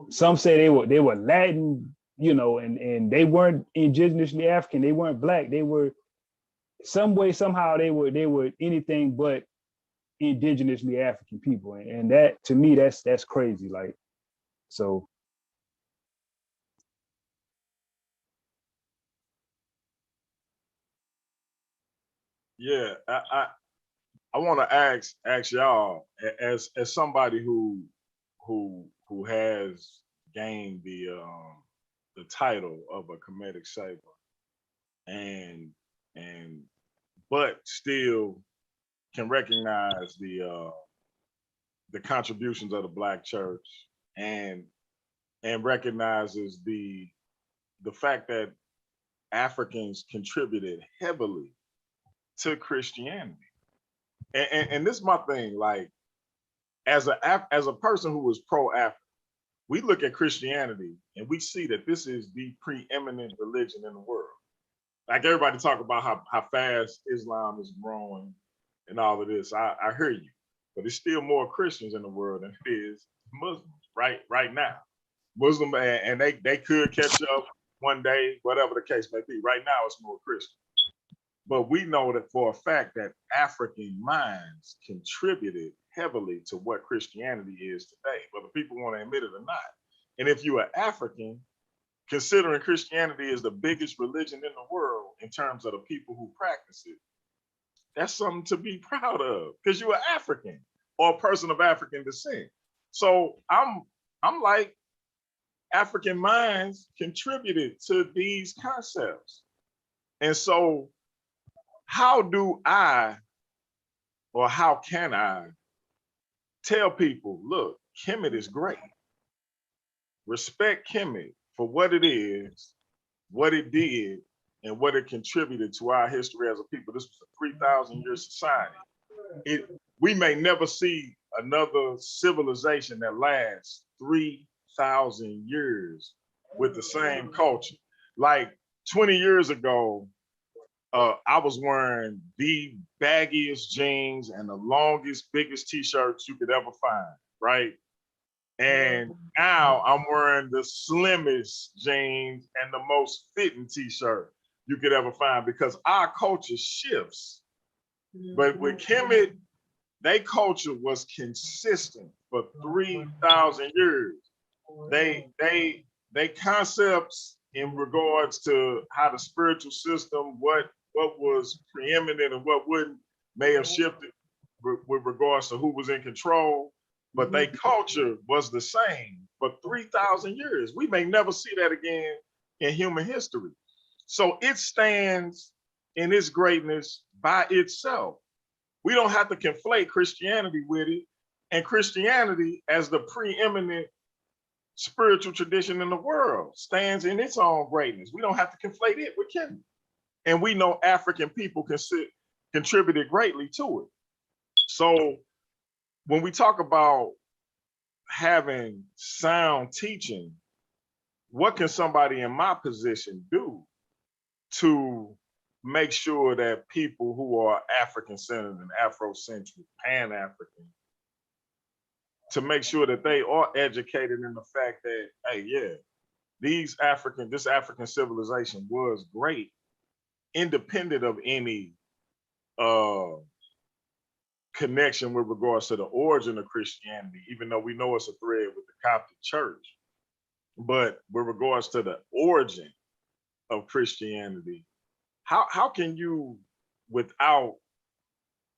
some say they were Latin, and they weren't indigenously African. They weren't Black. They were some way, somehow they were anything but indigenously African people. And that, to me, that's crazy. Like, so. Yeah, I want to ask y'all, as somebody who has gained the title of a Hermitic saber, and but still can recognize the contributions of the Black church, and recognizes the fact that Africans contributed heavily to Christianity. And this is my thing, like, as a person who is pro-African, we look at Christianity and we see that this is the preeminent religion in the world. Like, everybody talk about how fast Islam is growing and all of this. I hear you, but there's still more Christians in the world than it is Muslims right now. Muslim, and they could catch up one day, whatever the case may be. Right now, it's more Christian. But we know that for a fact that African minds contributed heavily to what Christianity is today, whether people want to admit it or not. And if you are African, considering Christianity is the biggest religion in the world in terms of the people who practice it, that's something to be proud of, because you are African or a person of African descent. So I'm like, African minds contributed to these concepts. And so how can I tell people, look, Kemet is great. Respect Kemet for what it is, what it did, and what it contributed to our history as a people. This was a 3,000-year society. We may never see another civilization that lasts 3,000 years with the same culture. Like 20 years ago, I was wearing the baggiest jeans and the longest, biggest t-shirts you could ever find, right? And now I'm wearing the slimmest jeans and the most fitting t-shirt you could ever find, because our culture shifts. But with Kemet, their culture was consistent for 3,000 years. They concepts in regards to how the spiritual system, what was preeminent and what wouldn't, may have shifted with regards to who was in control, but their culture was the same for 3,000 years. We may never see that again in human history. So it stands in its greatness by itself. We don't have to conflate Christianity with it, and Christianity, as the preeminent spiritual tradition in the world, stands in its own greatness. We don't have to conflate it with Kemet. And we know African people contributed greatly to it. So when we talk about having sound teaching, what can somebody in my position do to make sure that people who are African-centered and Afrocentric, Pan-African, to make sure that they are educated in the fact that, hey, yeah, this African civilization was great, independent of any connection with regards to the origin of Christianity, even though we know it's a thread with the Coptic Church. But with regards to the origin of Christianity, how can you, without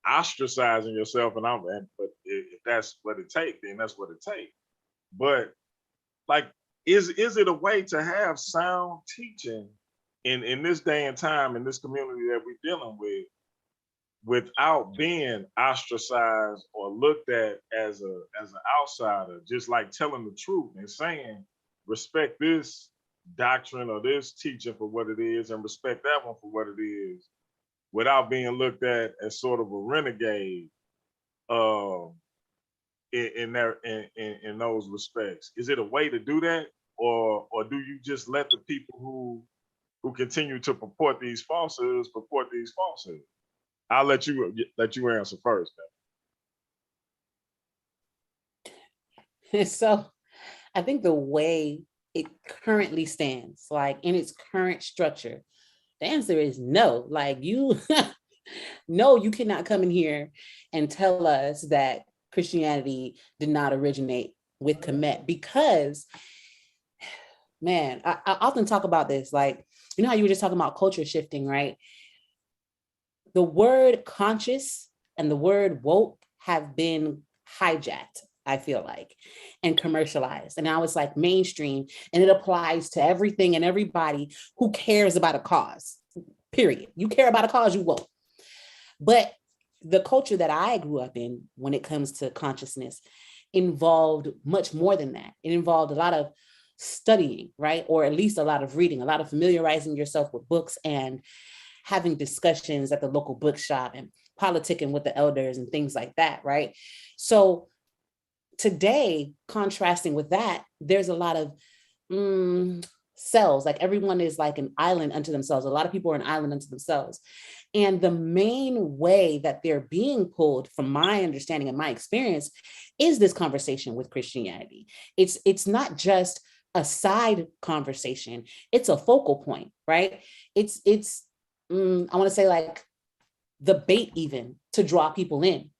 ostracizing yourself, but if that's what it takes, then that's what it takes. But like, is it a way to have sound teaching in this day and time, in this community that we're dealing with, without being ostracized or looked at as an outsider, just like telling the truth and saying, respect this doctrine or this teaching for what it is and respect that one for what it is, without being looked at as sort of a renegade in those respects? Is it a way to do that, or do you just let the people who continue to purport these falsehoods? I'll let you answer first. So I think the way it currently stands, like in its current structure, the answer is no. Like no, you cannot come in here and tell us that Christianity did not originate with Kemet, because, man, I often talk about this. Like, you know how you were just talking about culture shifting, right? The word conscious and the word woke have been hijacked, I feel like, and commercialized. And now it's like mainstream, and it applies to everything and everybody who cares about a cause, period. You care about a cause, you woke. But the culture that I grew up in, when it comes to consciousness, involved much more than that. It involved a lot of studying, right? Or at least a lot of reading, a lot of familiarizing yourself with books and having discussions at the local bookshop and politicking with the elders and things like that, right? So today, contrasting with that, there's a lot of cells, like everyone is like an island unto themselves. A lot of people are an island unto themselves. And the main way that they're being pulled, from my understanding and my experience, is this conversation with Christianity. It's not just a side conversation, it's a focal point, right? It's I want to say like the bait even to draw people in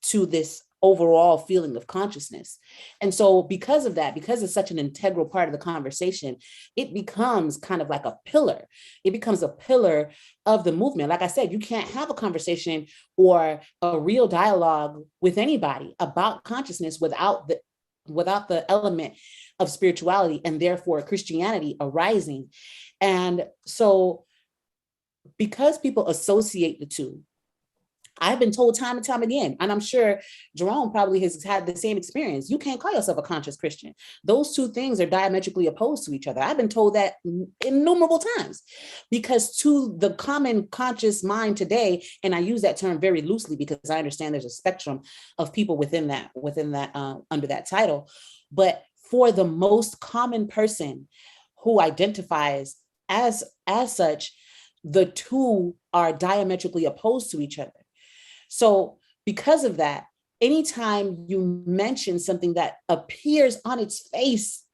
to this overall feeling of consciousness. And so because of that, because it's such an integral part of the conversation, it becomes kind of like a pillar. It becomes a pillar of the movement. Like I said, you can't have a conversation or a real dialogue with anybody about consciousness without the element of spirituality and therefore Christianity arising. And so because people associate the two, I've been told time and time again, and I'm sure Jerome probably has had the same experience, you can't call yourself a conscious Christian. Those two things are diametrically opposed to each other. I've been told that innumerable times, because to the common conscious mind today, and I use that term very loosely because I understand there's a spectrum of people within that under that title, but for the most common person who identifies as such, the two are diametrically opposed to each other. So because of that, anytime you mention something that appears on its face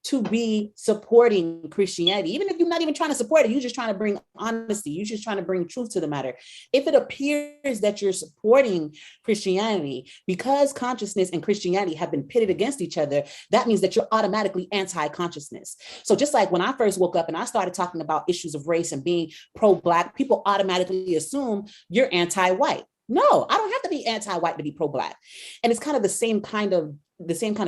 to be supporting Christianity, even if you're not even trying to support it, you're just trying to bring honesty, you're just trying to bring truth to the matter. If it appears that you're supporting Christianity, because consciousness and Christianity have been pitted against each other, that means that you're automatically anti-consciousness. So just like when I first woke up and I started talking about issues of race and being pro-Black, people automatically assume you're anti-white. No, I don't have to be anti-white to be pro-Black. And it's kind of the same kind of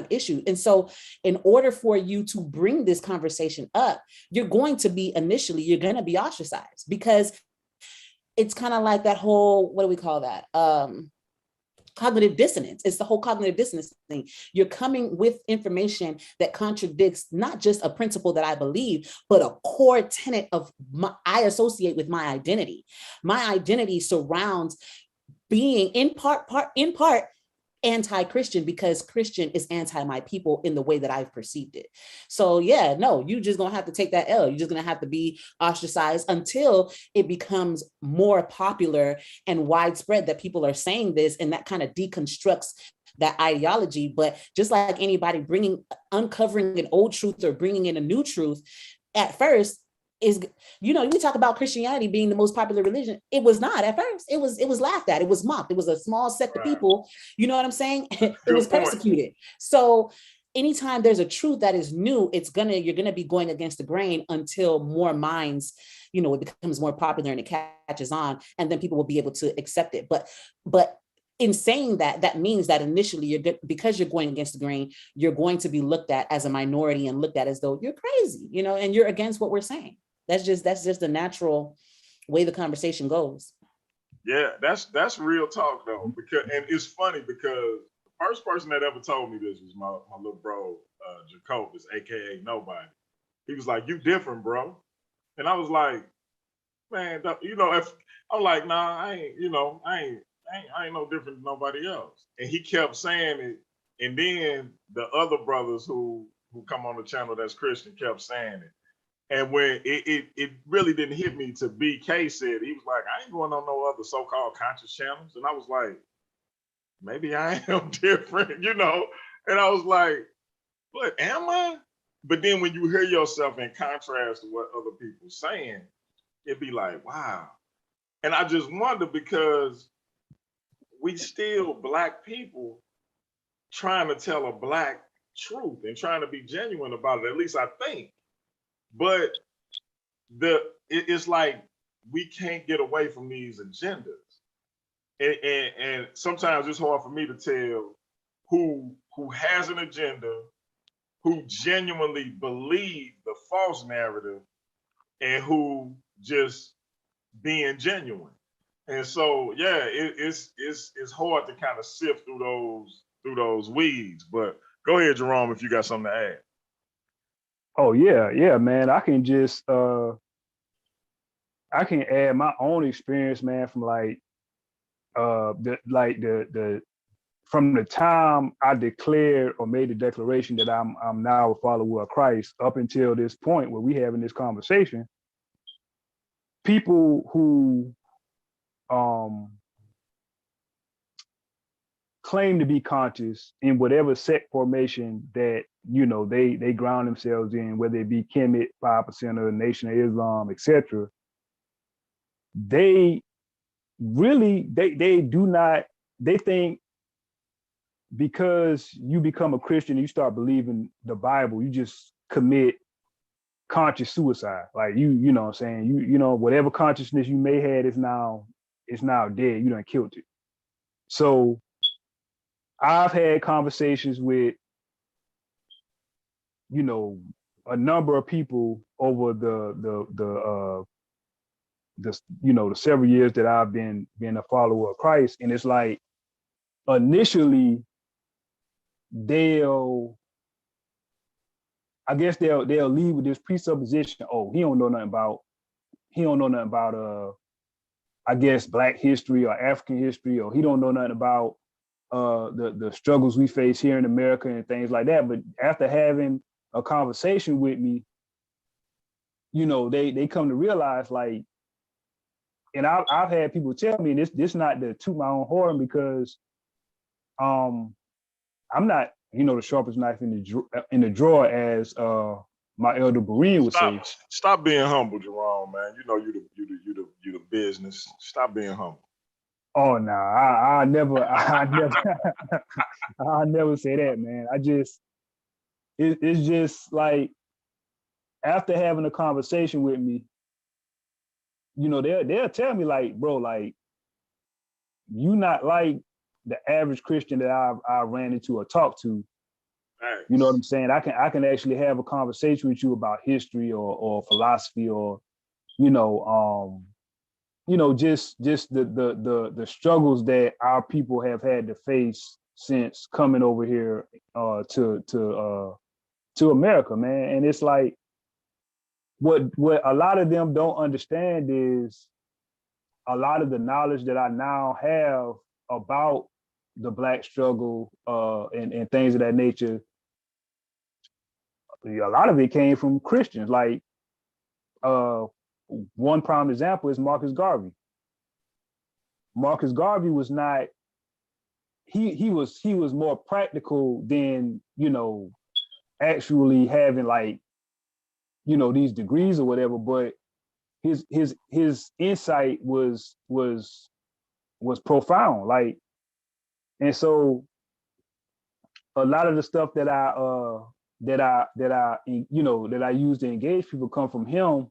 issue. And so in order for you to bring this conversation up, you're going to be ostracized, because it's kind of like that whole, what do we call that? Cognitive dissonance. It's the whole cognitive dissonance thing. You're coming with information that contradicts not just a principle that I believe, but a core tenet of I associate with my identity. My identity surrounds being in part anti-Christian, because Christian is anti my people in the way that I've perceived it. So yeah, no, you just gonna have to take that L. You're just gonna have to be ostracized until it becomes more popular and widespread that people are saying this, and that kind of deconstructs that ideology. But just like anybody uncovering an old truth or bringing in a new truth, at first, we talk about Christianity being the most popular religion. It was not at first. It was laughed at. It was mocked. It was a small sect of people. You know what I'm saying? It was persecuted. So anytime there's a truth that is new, you're gonna be going against the grain until more minds, it becomes more popular and it catches on, and then people will be able to accept it. But in saying that, that means that initially because you're going against the grain, you're going to be looked at as a minority and looked at as though you're crazy, and you're against what we're saying. That's just the natural way the conversation goes. Yeah, that's real talk though. And it's funny because the first person that ever told me this was my little bro, Jacobus, aka Nobody. He was like, "You different, bro," and I was like, "Man, if I'm like, nah, I ain't no different than nobody else." And he kept saying it, and then the other brothers who come on the channel that's Christian kept saying it. And when it really didn't hit me till BK said, he was like, "I ain't going on no other so-called conscious channels." And I was like, maybe I am different, And I was like, but am I? But then when you hear yourself in contrast to what other people saying, it'd be like, wow. And I just wonder because we still Black people trying to tell a Black truth and trying to be genuine about it, at least I think. But it's like we can't get away from these agendas, and sometimes it's hard for me to tell who has an agenda, who genuinely believe the false narrative, and who just being genuine. And so, yeah, it's hard to kind of sift through those weeds. But go ahead, Jerome, if you got something to add. Oh yeah, man. I can just I can add my own experience, man, from the from the time I declared or made the declaration that I'm now a follower of Christ up until this point where we having this conversation. People who claim to be conscious in whatever sect formation that they ground themselves in, whether it be Kemet, 5% or Nation of Islam, etc. They really they think because you become a Christian, you start believing the Bible, you just commit conscious suicide. Like you know what I'm saying, whatever consciousness you may have is now dead. You done killed it. So I've had conversations with, a number of people over the several years that I've been a follower of Christ. And it's like, initially they'll leave with this presupposition, oh, he don't know nothing about I guess Black history or African history, or he don't know nothing about the struggles we face here in America and things like that. But after having a conversation with me, they come to realize, like, and I've had people tell me this not to toot my own horn, because I'm not the sharpest knife in the drawer, as my elder Berean would say. Stop being humble, Jerome, man. You the business. Stop being humble. Oh no, I never I'll never say that, man. It's just like, after having a conversation with me, they'll tell me, like, bro, like, you not like the average Christian that I ran into or talked to. Thanks. You know what I'm saying? I can actually have a conversation with you about history or philosophy, or just the struggles that our people have had to face since coming over here to America, man. And it's like, what a lot of them don't understand is a lot of the knowledge that I now have about the Black struggle and things of that nature. A lot of it came from Christians. Like, one prime example is Marcus Garvey. Marcus Garvey was not, he was more practical than, actually having, like, these degrees or whatever, but his insight was profound. Like, and so a lot of the stuff that I use to engage people come from him.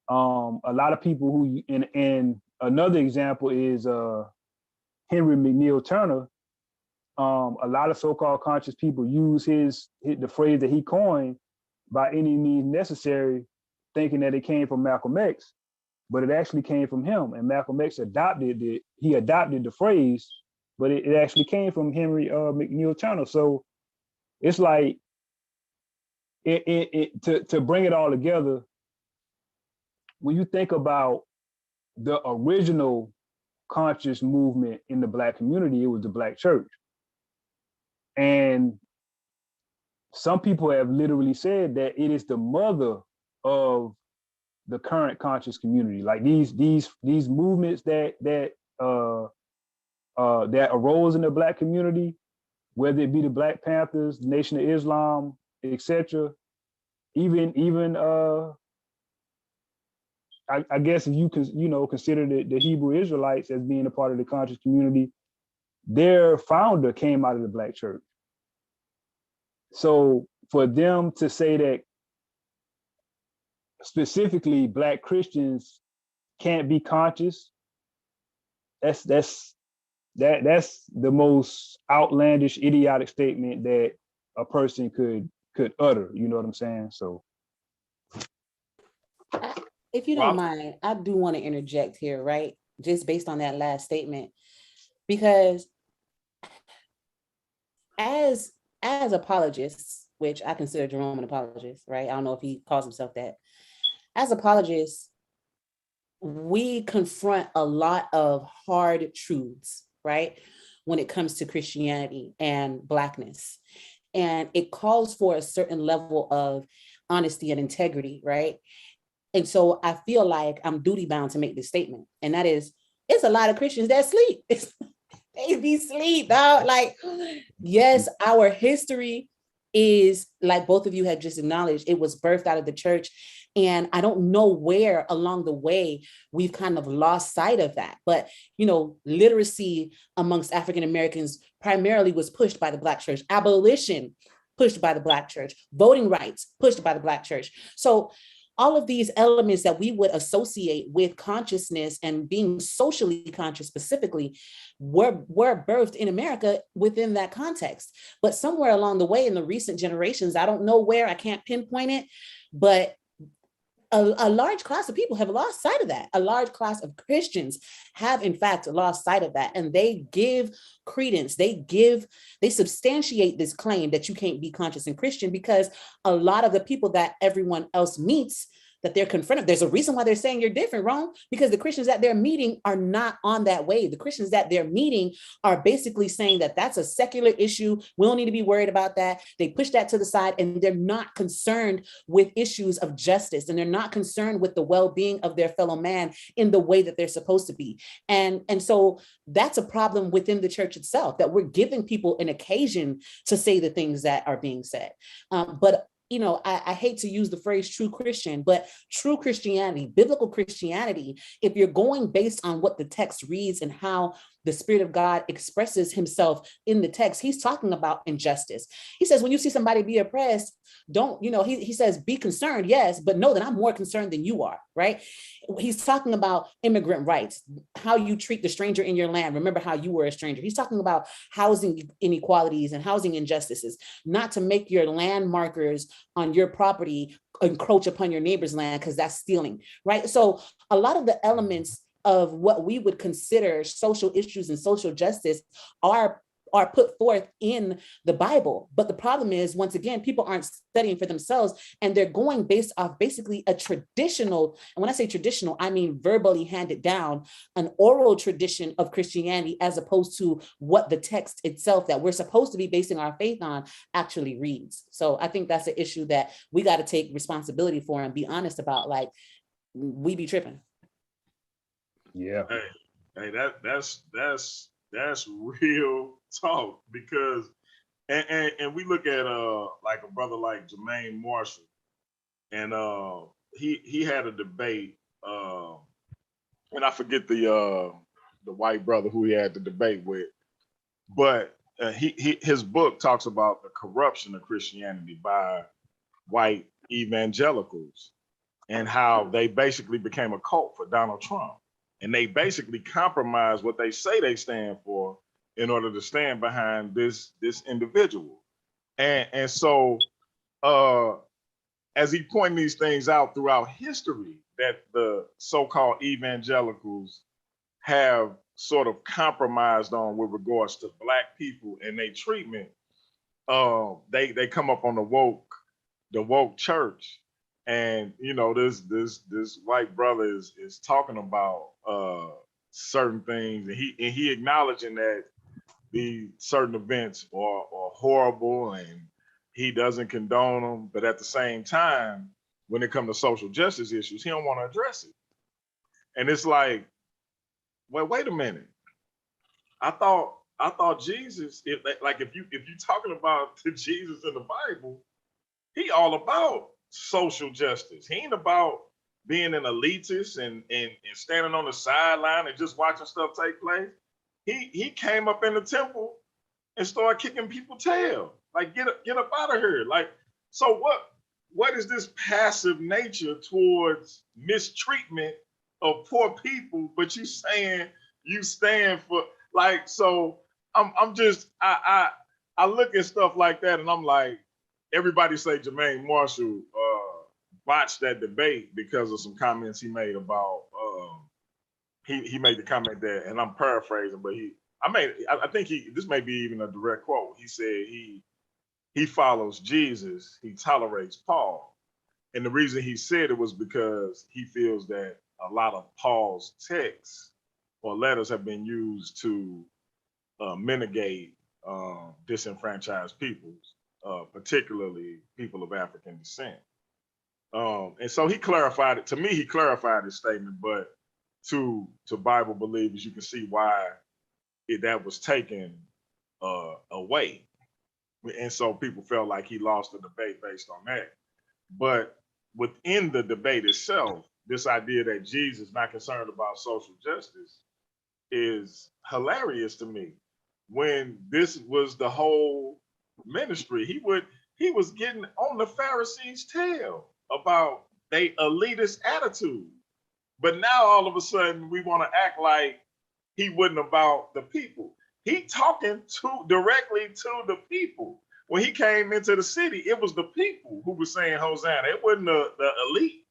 A lot of people who, and another example is Henry McNeil Turner. A lot of so-called conscious people use the phrase that he coined, by any means necessary, thinking that it came from Malcolm X, but it actually came from him. And Malcolm X adopted the phrase, but it actually came from Henry McNeil Turner. So it's like to bring it all together. When you think about the original conscious movement in the Black community, it was the Black church. And some people have literally said that it is the mother of the current conscious community. Like these movements that arose in the Black community, whether it be the Black Panthers, the Nation of Islam, etc. Even I guess if you consider the Hebrew Israelites as being a part of the conscious community, their founder came out of the Black church. So for them to say that specifically Black Christians can't be conscious, that's the most outlandish, idiotic statement that a person could utter. You know what I'm saying? So, if you don't mind, I do want to interject here, right? Just based on that last statement, because as apologists, which I consider Jerome an apologist, right? I don't know if he calls himself that. As apologists, we confront a lot of hard truths, right? When it comes to Christianity and Blackness. And it calls for a certain level of honesty and integrity, right? And so I feel like I'm duty bound to make this statement. And that is, it's a lot of Christians that sleep. They be sleep, dog. Like, yes, our history is, like both of you had just acknowledged, it was birthed out of the church. And I don't know where along the way we've kind of lost sight of that. But, literacy amongst African Americans primarily was pushed by the Black church. Abolition pushed by the Black church. Voting rights pushed by the Black church. So all of these elements that we would associate with consciousness and being socially conscious specifically were birthed in America within that context. But somewhere along the way in the recent generations, I don't know where, I can't pinpoint it, but a large class of people have lost sight of that. A large class of Christians have in fact lost sight of that. And they give credence, they substantiate this claim that you can't be conscious and Christian, because a lot of the people that everyone else meets, that they're confronted, there's a reason why they're saying you're different, wrong? Because the Christians that they're meeting are not on that wave. The Christians that they're meeting are basically saying that that's a secular issue. We don't need to be worried about that. They push that to the side, and they're not concerned with issues of justice, and they're not concerned with the well-being of their fellow man in the way that they're supposed to be. And so that's a problem within the church itself, that we're giving people an occasion to say the things that are being said. But I hate to use the phrase true Christian, but true Christianity, biblical Christianity, if you're going based on what the text reads and how the Spirit of God expresses himself in the text, he's talking about injustice. He says, when you see somebody be oppressed, don't, he says, be concerned, yes, but know that I'm more concerned than you are, right? He's talking about immigrant rights, how you treat the stranger in your land. Remember how you were a stranger. He's talking about housing inequalities and housing injustices, not to make your land markers on your property encroach upon your neighbor's land, because that's stealing, right? So a lot of the elements of what we would consider social issues and social justice are put forth in the Bible. But the problem is, once again, people aren't studying for themselves, and they're going based off basically a traditional, and when I say traditional, I mean verbally handed down, an oral tradition of Christianity, as opposed to what the text itself that we're supposed to be basing our faith on actually reads. So I think that's an issue that we got to take responsibility for and be honest about. Like, we be tripping. Yeah. Hey, that's real talk, because and we look at like a brother like Jermaine Marshall, and he had a debate, and I forget the white brother who he had the debate with, but his book talks about the corruption of Christianity by white evangelicals and how they basically became a cult for Donald Trump. And they basically compromise what they say they stand for in order to stand behind this individual. And so as he pointed these things out throughout history, that the so-called evangelicals have sort of compromised on with regards to Black people and their treatment, they come up on the woke church, and this white brother is talking about certain things, and he acknowledging that the certain events are horrible and he doesn't condone them, but at the same time, when it comes to social justice issues, he don't want to address it. And it's like, well, wait a minute. I thought Jesus, if you're talking about the Jesus in the Bible, he all about social justice. He ain't about being an elitist and standing on the sideline and just watching stuff take place. He came up in the temple and started kicking people's tail. Like, get up out of here. Like, so what is this passive nature towards mistreatment of poor people, but you saying you stand for, like, so I'm just I look at stuff like that and I'm like, everybody say Jermaine Marshall botched that debate because of some comments he made about he made the comment that, and I'm paraphrasing, but I think this may be even a direct quote. He said he follows Jesus, he tolerates Paul. And the reason he said it was because he feels that a lot of Paul's texts or letters have been used to mitigate disenfranchised peoples, particularly people of African descent. And so he clarified it. To me, he clarified his statement, but to Bible believers, you can see why that was taken away. And so people felt like he lost the debate based on that. But within the debate itself, this idea that Jesus is not concerned about social justice is hilarious to me. When this was the whole ministry, he was getting on the Pharisees' tail about their elitist attitude. But now all of a sudden we want to act like he wasn't about the people. He talking directly to the people. When he came into the city, it was the people who were saying Hosanna. It wasn't the elite.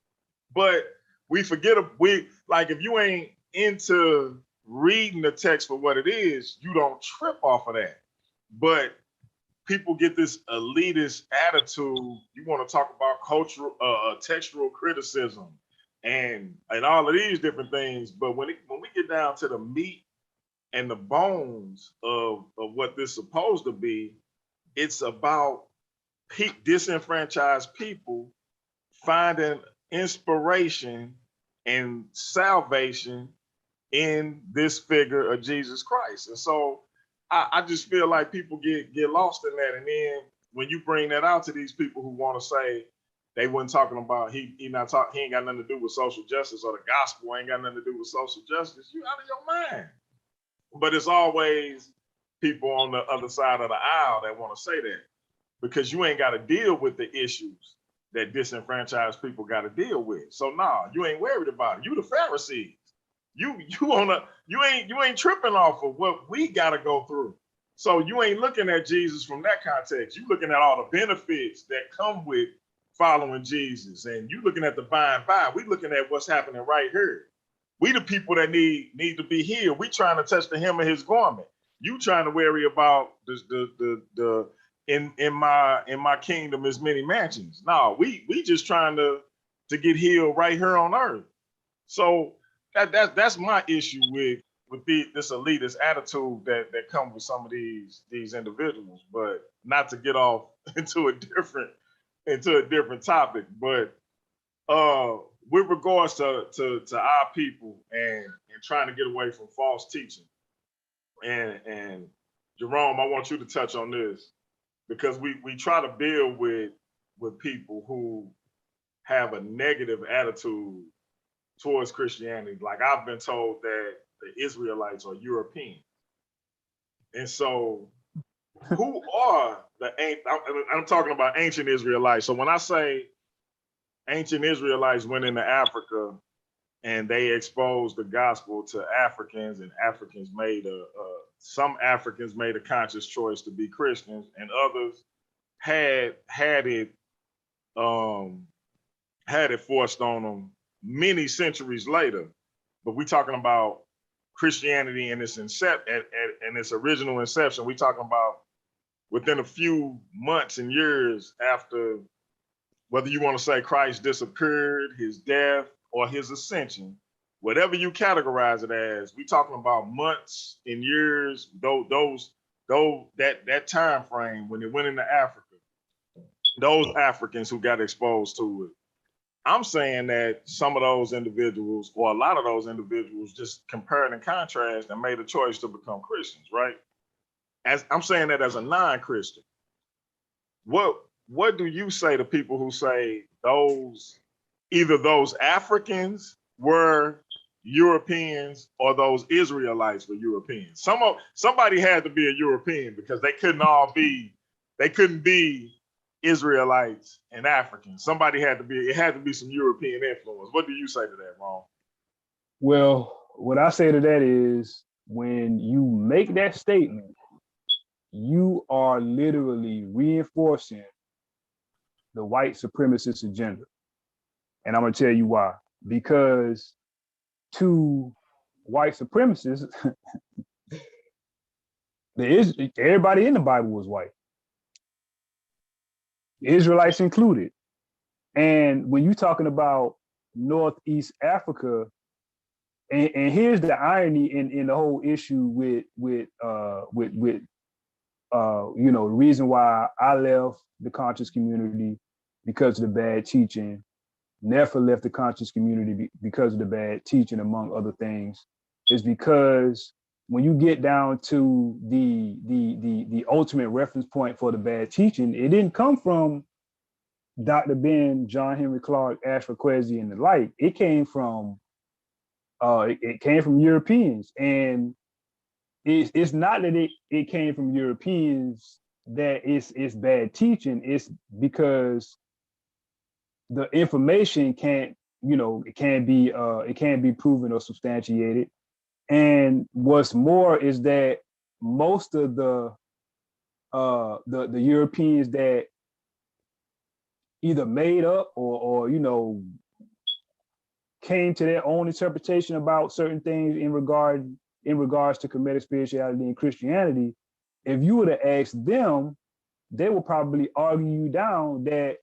But we forget, if you ain't into reading the text for what it is, you don't trip off of that. But people get this elitist attitude. You want to talk about cultural, textual criticism and all of these different things. But when we get down to the meat and the bones of what this is supposed to be, it's about disenfranchised people finding inspiration and salvation in this figure of Jesus Christ. And so I just feel like people get lost in that. And then when you bring that out to these people who want to say they weren't talking about, he ain't got nothing to do with social justice, or the gospel ain't got nothing to do with social justice, you out of your mind. But it's always people on the other side of the aisle that want to say that, because you ain't got to deal with the issues that disenfranchised people got to deal with. So you ain't worried about it. You the Pharisees. You ain't tripping off of what we got to go through. So you ain't looking at Jesus from that context. You looking at all the benefits that come with following Jesus, and you looking at the by and by. We looking at what's happening right here. We the people that need to be healed. We trying to touch the hem of his garment. You trying to worry about the in my kingdom is many mansions. No, we just trying to get healed right here on earth. So that's my issue with this elitist attitude that comes with some of these individuals. But not to get off into a different topic, but with regards to our people and trying to get away from false teaching, and Jerome, I want you to touch on this, because we try to build with people who have a negative attitude towards Christianity. Like, I've been told that the Israelites are European. And so who are I'm talking about ancient Israelites. So when I say ancient Israelites went into Africa and they exposed the gospel to Africans, and Africans made some Africans made a conscious choice to be Christians, and others had it forced on them many centuries later. But we talking about Christianity in its in its original inception. We talking about within a few months and years after, whether you want to say Christ disappeared, his death, or his ascension, whatever you categorize it as, we talking about months and years, that time frame when it went into Africa, those Africans who got exposed to it. I'm saying that some of those individuals, or a lot of those individuals, just compared and contrast and made a choice to become Christians, right? As I'm saying that as a non-Christian. What do you say to people who say either those Africans were Europeans or those Israelites were Europeans? Somebody had to be a European, because they couldn't be Israelites and Africans. It had to be some European influence. What do you say to that, Ron? Well, what I say to that is, when you make that statement, you are literally reinforcing the white supremacist agenda. And I'm going to tell you why. Because to white supremacists, everybody in the Bible was white, Israelites included. And when you're talking about Northeast Africa, and here's the irony in the whole issue with the reason why I left the conscious community because of the bad teaching. Nefer left the conscious community because of the bad teaching, among other things, is because when you get down to the ultimate reference point for the bad teaching, it didn't come from Dr. Ben, John Henry Clark, Ashford Kwesi, and the like. It came from Europeans, and it's not that it came from Europeans that it's bad teaching. It's because the information can't be proven or substantiated. And what's more is that most of the Europeans that either made up or came to their own interpretation about certain things in regards to Kemetic spirituality and Christianity, if you were to ask them, they would probably argue you down that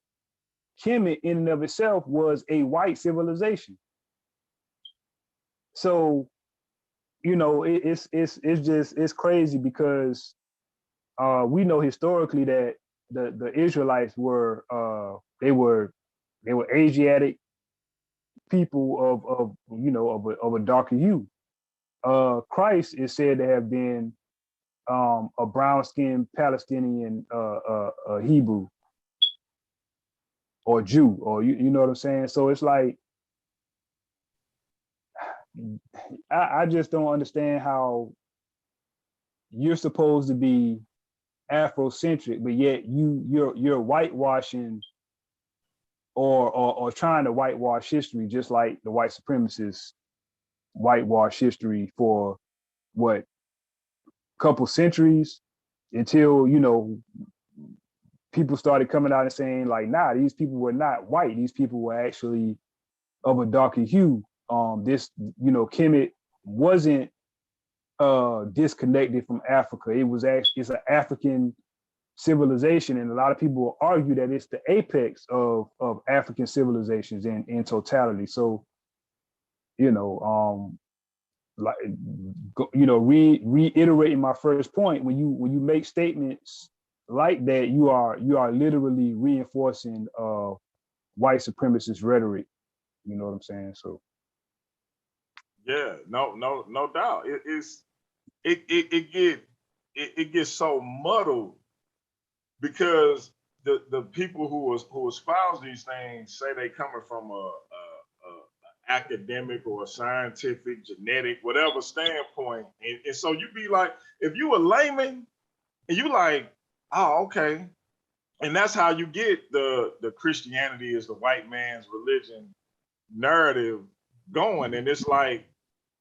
Kemet in and of itself was a white civilization. So, it's crazy, because we know historically that the Israelites were Asiatic people of a darker hue. Christ is said to have been a brown-skinned Palestinian Hebrew or Jew, or you know what I'm saying? So it's like, I just don't understand how you're supposed to be Afrocentric, but yet you're whitewashing or trying to whitewash history, just like the white supremacists whitewash history for what, couple centuries, until people started coming out and saying, like, nah, these people were not white. These people were actually of a darker hue. Kemet wasn't disconnected from Africa. It's an African civilization, and a lot of people will argue that it's the apex of African civilizations in totality. So, reiterating my first point, when you make statements like that, you are literally reinforcing white supremacist rhetoric. You know what I'm saying? So yeah, no doubt. It gets so muddled, because the people who espouse these things say they coming from a academic or a scientific, genetic, whatever standpoint, and so you be like, if you a layman And you like, oh, okay. And that's how you get the Christianity is the white man's religion narrative going. And it's like,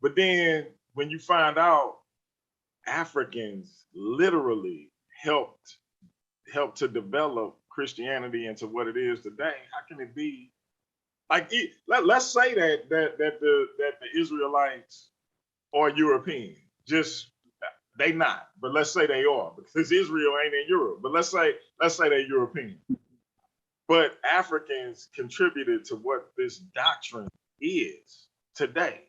but then when you find out Africans literally helped to develop Christianity into what it is today, how can it be like let's say that the Israelites are European? Just they not, but let's say they are, because Israel ain't in Europe. But let's say they're European. But Africans contributed to what this doctrine is today.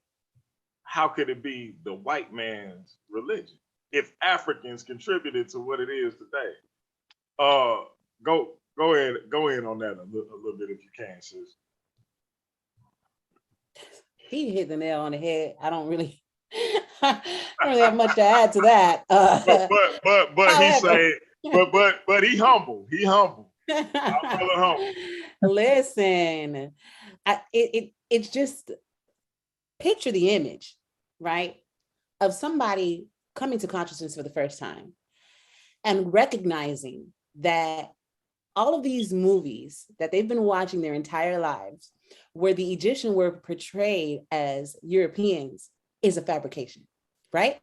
How could it be the white man's religion if Africans contributed to what it is today? Go in on that a little bit if you can, sis. He hit the nail on the head. I don't really have much to add to that. But he say, but he humble. He humble. Humble. Listen, it's just picture the image, right, of somebody coming to consciousness for the first time and recognizing that all of these movies that they've been watching their entire lives, where the Egyptian were portrayed as Europeans, is a fabrication, right?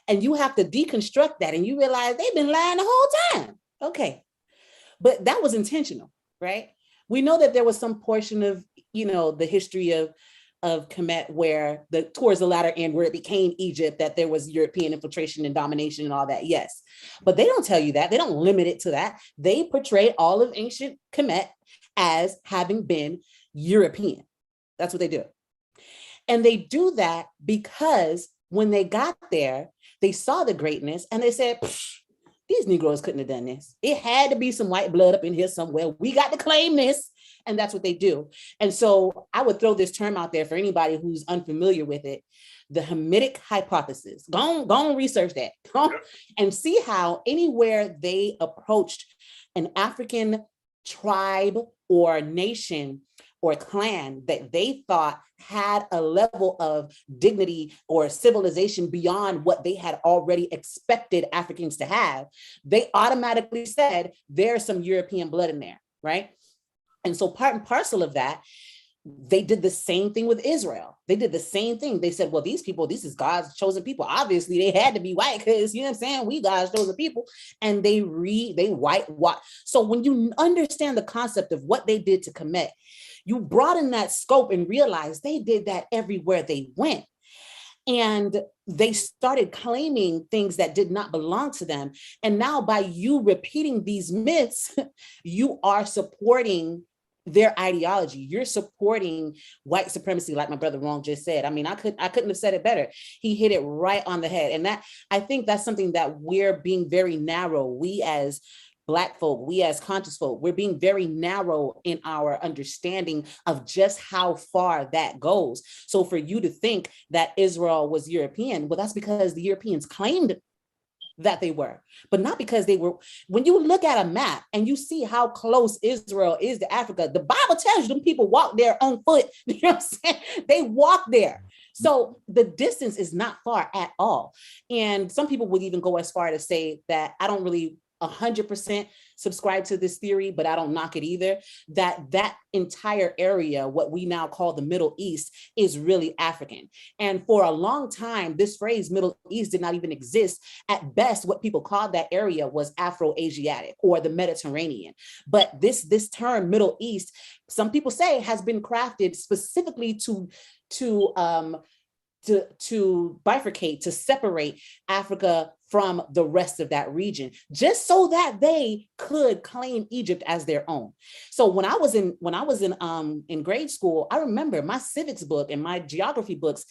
And you have to deconstruct that, and you realize they've been lying the whole time. Okay, but that was intentional, right? We know that there was some portion of, the history of Kemet where towards the latter end where it became Egypt, that there was European infiltration and domination and all that. Yes, but they don't tell you that. They don't limit it to that. They portray all of ancient Kemet as having been European. That's what they do. And they do that because when they got there, they saw the greatness and they said, these Negroes couldn't have done this. It had to be some white blood up in here somewhere. We got to claim this. And that's what they do. And so I would throw this term out there for anybody who's unfamiliar with it, the Hermitic Hypothesis. Go on research that. And see how anywhere they approached an African tribe or nation or clan that they thought had a level of dignity or civilization beyond what they had already expected Africans to have, they automatically said there's some European blood in there, right? And so part and parcel of that, they did the same thing with Israel. They did the same thing. They said, well, these people, this is God's chosen people. Obviously, they had to be white because, I'm saying, we God's chosen people. And they whitewash. So when you understand the concept of what they did to Kemet, you broaden that scope and realize they did that everywhere they went. And they started claiming things that did not belong to them. And now by you repeating these myths, you are supporting their ideology. You're supporting white supremacy, like my brother Ron just said. I mean, I couldn't have said it better. He hit it right on the head. And I think that's something that we're being very narrow. We as Black folk, we as conscious folk, we're being very narrow in our understanding of just how far that goes. So for you to think that Israel was European, well, that's because the Europeans claimed that they were, but not because they were. When you look at a map and you see how close Israel is to Africa, the Bible tells you them people walk there on foot. You know what I'm saying? They walk there. So the distance is not far at all. And some people would even go as far to say that I don't really 100% subscribe to this theory, but I don't knock it either, that entire area, what we now call the Middle East, is really African. And for a long time, this phrase Middle East did not even exist. At best, what people called that area was Afro-Asiatic or the Mediterranean. But this term Middle East, some people say, has been crafted specifically to bifurcate, to separate Africa from the rest of that region, just so that they could claim Egypt as their own. So when I was in grade school, I remember my civics book and my geography books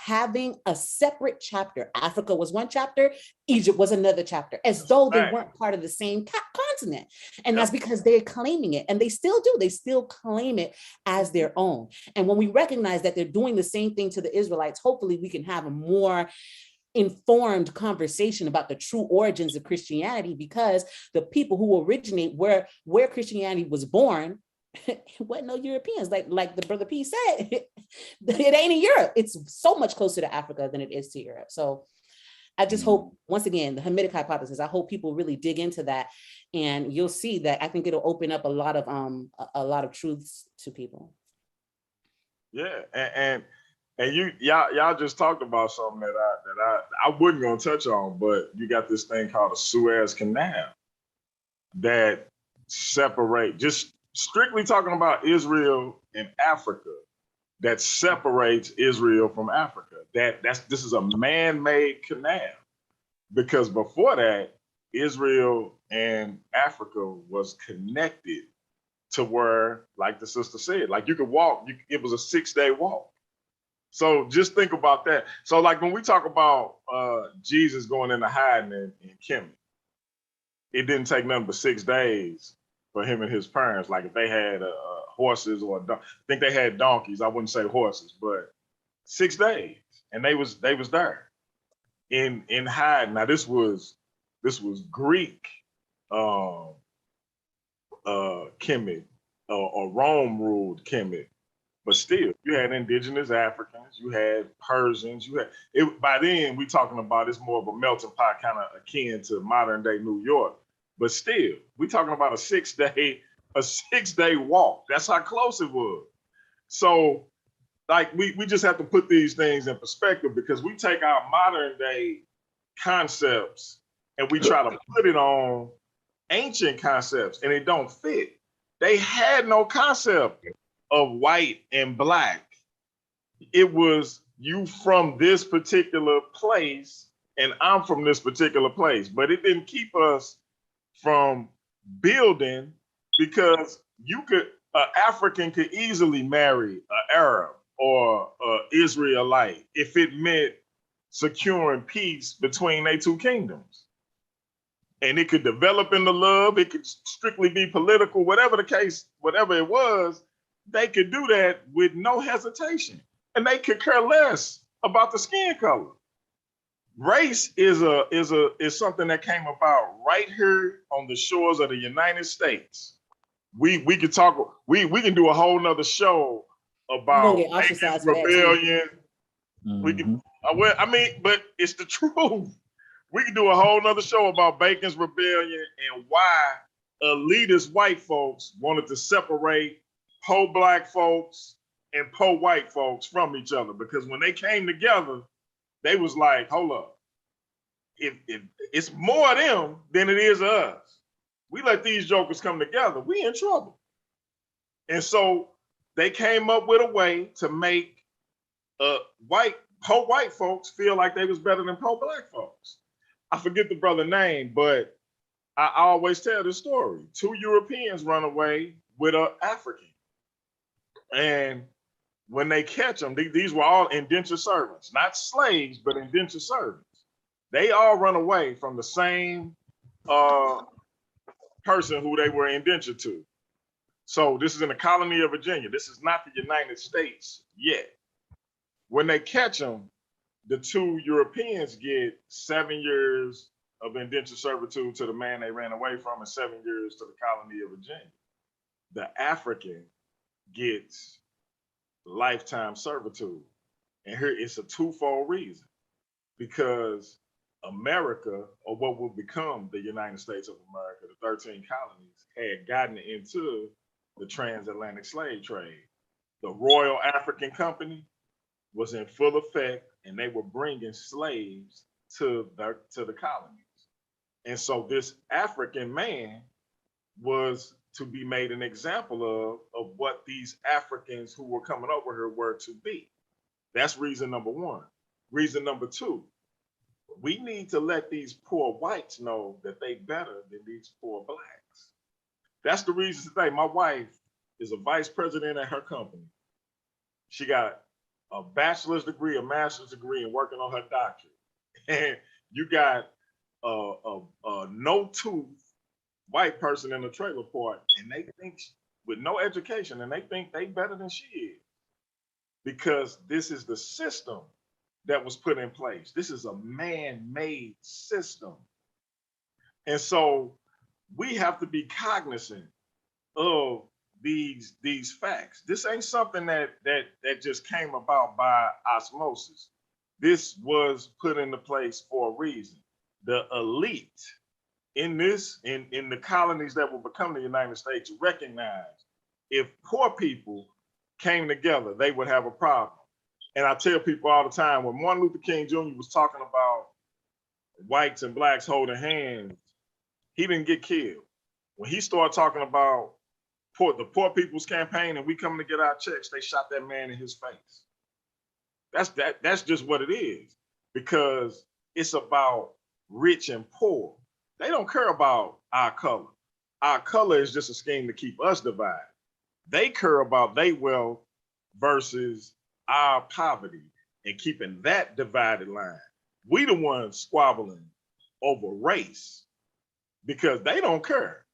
having a separate chapter. Africa was one chapter, Egypt was another chapter, as though they weren't part of the same continent. And that's because they're claiming it, and they still do. They still claim it as their own. And when we recognize that they're doing the same thing to the Israelites, hopefully we can have a more informed conversation about the true origins of Christianity, because the people who originate where Christianity was born, it wasn't no Europeans, like the brother P said. It ain't in Europe. It's so much closer to Africa than it is to Europe. So I just hope, once again, the Hermitic hypothesis, I hope people really dig into that, and you'll see that I think it'll open up a lot of truths to people. Yeah, and y'all just talked about something that I wasn't gonna touch on, but you got this thing called the Suez Canal that separate, just strictly talking about Israel and Africa, that separates Israel from Africa. This is a man-made canal, because before that, Israel and Africa was connected to where, like the sister said, like you could walk, it was a 6-day walk. So just think about that. So like when we talk about Jesus going into hiding in Kemet, it didn't take nothing but 6 days for him and his parents. Like if they had horses or I think they had donkeys. I wouldn't say horses, but 6 days, and they was there in hiding. Now this was Greek Kemet, or Rome ruled Kemet. But still, you had indigenous Africans, you had Persians, you had it. By then, we talking about it's more of a melting pot, kind of akin to modern day New York. But still, we talking about a 6-day walk. That's how close it was. So, like, we just have to put these things in perspective, because we take our modern day concepts and we try to put it on ancient concepts, and it don't fit. They had no concept of white and black. It was you from this particular place and I'm from this particular place, but it didn't keep us from building, because an African could easily marry an Arab or an Israelite if it meant securing peace between their two kingdoms. And it could develop into love, it could strictly be political, whatever the case, whatever it was. They could do that with no hesitation, and they could care less about the skin color. Race is something that came about right here on the shores of the United States. We could talk. We can do a whole nother show about Get ostracized for that rebellion. Mm-hmm. We can. I mean, but it's the truth. We can do a whole nother show about Bacon's Rebellion and why elitist white folks wanted to separate pro-black folks and pro-white folks from each other, because when they came together, they was like, hold up, if it's more of them than it is of us. We let these jokers come together, we in trouble. And so they came up with a way to make pro-white folks feel like they was better than pro-black folks. I forget the brother's name, but I always tell this story. 2 Europeans run away with an African. And when they catch them, these were all indentured servants, not slaves, but indentured servants. They all run away from the same person who they were indentured to. So this is in the colony of Virginia. This is not the United States yet. When they catch them, the 2 Europeans get 7 years of indentured servitude to the man they ran away from, and 7 years to the colony of Virginia. The African gets lifetime servitude. And here it's a twofold reason. Because America, or what will become the United States of America, the 13 colonies, had gotten into the transatlantic slave trade. The Royal African Company was in full effect, and they were bringing slaves to the colonies. And so this African man was to be made an example of what these Africans who were coming over here were to be. That's reason number one. Reason number two, we need to let these poor whites know that they better than these poor blacks. That's the reason today. My wife is a vice president at her company. She got a bachelor's degree, a master's degree, and working on her doctorate. And you got a no-tooth white person in a trailer park, and they think, with no education, and they think they better than she is, because this is the system that was put in place. This is a man-made system. And so we have to be cognizant of these facts. This ain't something that just came about by osmosis. this was put into place for a reason. The elite in the colonies that will become the United States recognized if poor people came together, they would have a problem. And I tell people all the time, when Martin Luther King Jr. was talking about whites and blacks holding hands, he didn't get killed. When he started talking about the poor people's campaign and we coming to get our checks, they shot that man in his face. That's just what it is, because it's about rich and poor. They don't care about our color. Our color is just a scheme to keep us divided. They care about their wealth versus our poverty and keeping that divided line. We the ones squabbling over race because they don't care.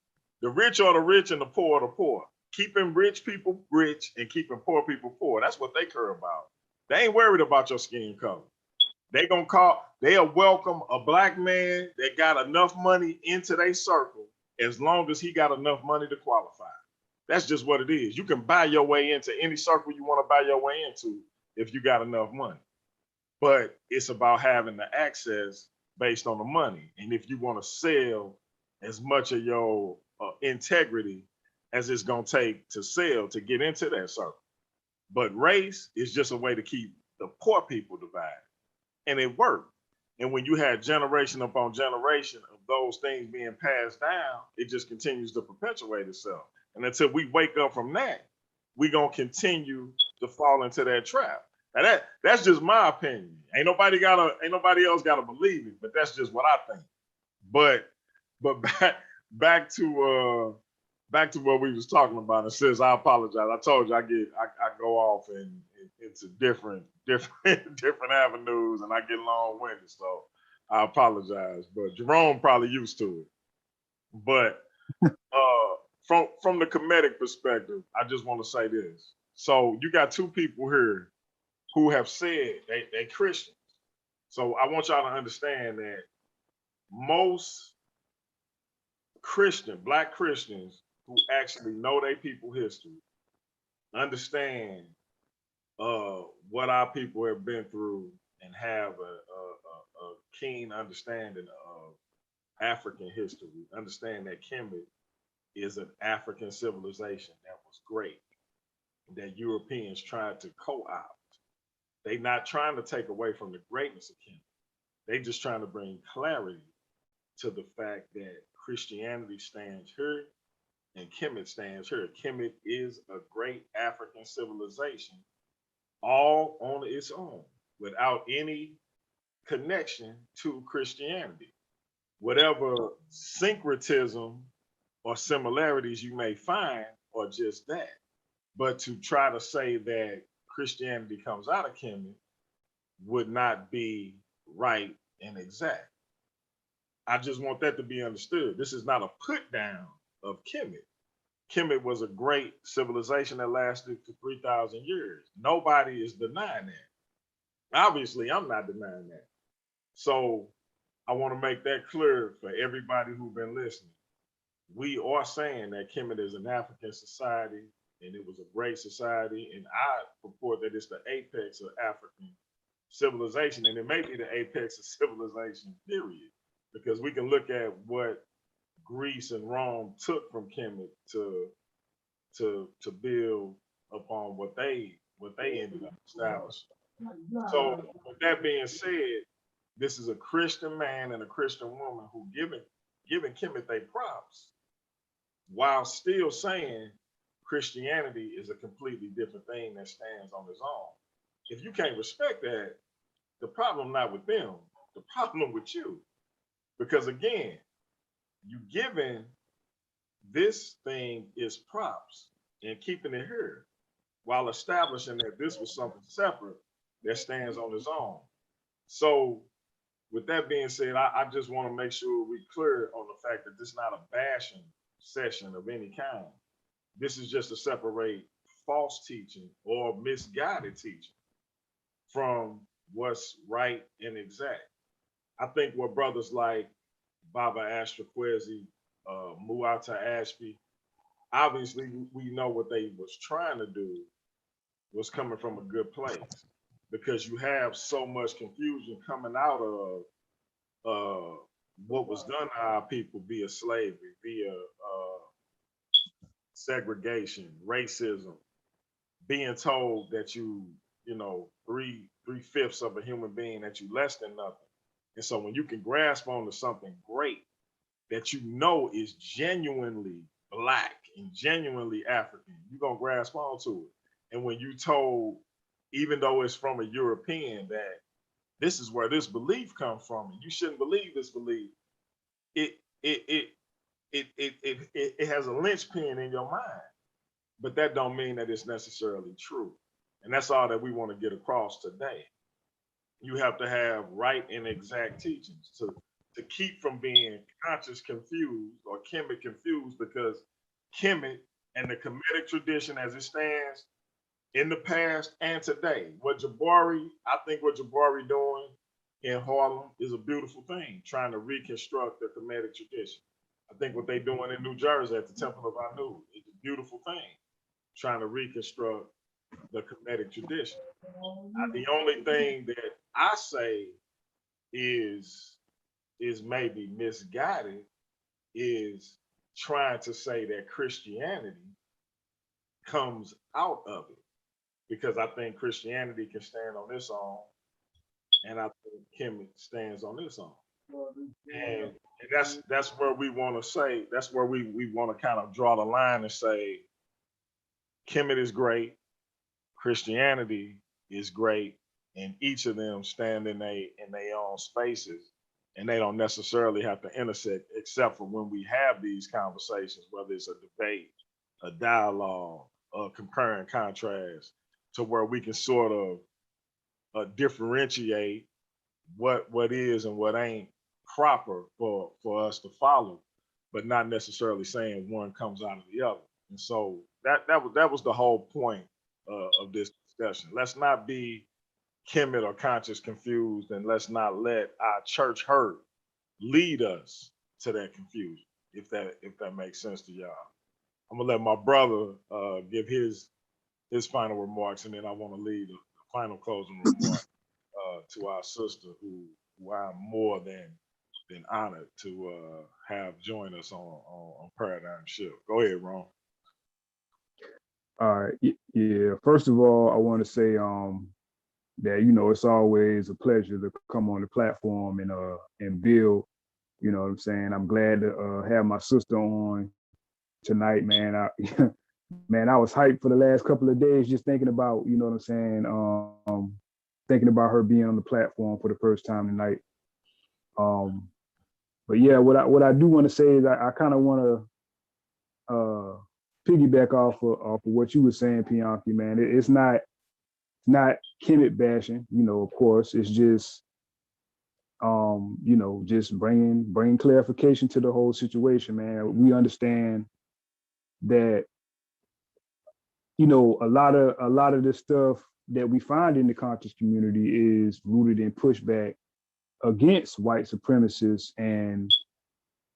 The rich are the rich and the poor are the poor. Keeping rich people rich and keeping poor people poor. That's what they care about. They ain't worried about your skin color. They'll welcome a black man that got enough money into their circle as long as he got enough money to qualify. That's just what it is. You can buy your way into any circle you want to buy your way into if you got enough money. But it's about having the access based on the money. And if you want to sell as much of your integrity as it's going to take to sell to get into that circle. But race is just a way to keep the poor people divided. And it worked. And when you had generation upon generation of those things being passed down, it just continues to perpetuate itself. And until we wake up from that, we're going to continue to fall into that trap. Now that's just my opinion. Ain't nobody else gotta believe it, but that's just what I think. But back to what we was talking about. And sis, I apologize. I told you I go off into different avenues and I get long-winded, so I apologize. But Jerome probably used to it. But from the comedic perspective, I just want to say this. So you got two people here who have said they Christians. So I want y'all to understand that most Black Christians who actually know their people history, understand what our people have been through and have a keen understanding of African history, understand that Kemet is an African civilization that was great, that Europeans tried to co-opt. They're not trying to take away from the greatness of Kemet. They're just trying to bring clarity to the fact that Christianity stands here and Kemet stands here. Kemet is a great African civilization all on its own without any connection to Christianity. Whatever syncretism or similarities you may find are just that. But to try to say that Christianity comes out of Kemet would not be right and exact. I just want that to be understood. This is not a put down of Kemet. Kemet was a great civilization that lasted for 3,000 years. Nobody is denying that. Obviously, I'm not denying that. So I want to make that clear for everybody who's been listening. We are saying that Kemet is an African society and it was a great society. And I purport that it's the apex of African civilization. And it may be the apex of civilization, period. Because we can look at what Greece and Rome took from Kemet to build upon what they ended up establishing. So with that being said, this is a Christian man and a Christian woman who giving Kemet their props while still saying Christianity is a completely different thing that stands on its own. If you can't respect that, the problem not with them, the problem with you. Because again, you giving this thing its props and keeping it here while establishing that this was something separate that stands on its own. So with that being said, I just want to make sure we're clear on the fact that this is not a bashing session of any kind. This is just to separate false teaching or misguided teaching from what's right and exact. I think what brothers like Baba Ashtraquezi, Muata Ashby, obviously we know what they was trying to do was coming from a good place. because you have so much confusion coming out of what was done to our people via slavery, via segregation, racism, being told that you know, three-fifths of a human being, that you less than nothing. And so when you can grasp onto something great that you know is genuinely Black and genuinely African, you're gonna grasp onto it. And when you told, even though it's from a European, that this is where this belief comes from, and you shouldn't believe this belief, it it it it has a linchpin in your mind. But that don't mean that it's necessarily true. And that's all that we want to get across today. You have to have right and exact teachings to keep from being conscious confused or Kemet confused, because Kemet and the Kemetic tradition as it stands in the past and today, I think what Jabari doing in Harlem is a beautiful thing, trying to reconstruct the Kemetic tradition. I think what they're doing in New Jersey at the Temple of Anu is a beautiful thing, trying to reconstruct the Kemetic tradition. The only thing that I say is maybe misguided is trying to say that Christianity comes out of it, because I think Christianity can stand on its own, and I think Kemet stands on its own. And that's where we want to say, that's where we want to kind of draw the line and say Kemet is great, Christianity is great, and each of them stand in their own spaces, and they don't necessarily have to intersect, except for when we have these conversations, whether it's a debate, a dialogue, a compare and contrast, to where we can sort of differentiate what is and what ain't proper for us to follow, but not necessarily saying one comes out of the other. And so that was the whole point of this discussion. Let's not be Kemet or conscious confused, and let's not let our church hurt lead us to that confusion, if that makes sense to y'all. I'm gonna let my brother give his final remarks, and then I want to leave the final closing remark to our sister, who I'm more than honored to have join us on Paradigm Shift. Go ahead, Ron. All right. Yeah. First of all, I want to say that, you know, it's always a pleasure to come on the platform and build. You know what I'm saying? I'm glad to have my sister on tonight, man. Man, I was hyped for the last couple of days just thinking about, you know what I'm saying, thinking about her being on the platform for the first time tonight. But yeah, what I do want to say is I kind of want to piggyback off of what you were saying, Pianki, man. It's not Kemet bashing, you know, of course. It's just you know, just bringing clarification to the whole situation, man. We understand that, you know, a lot of the stuff that we find in the conscious community is rooted in pushback against white supremacists and,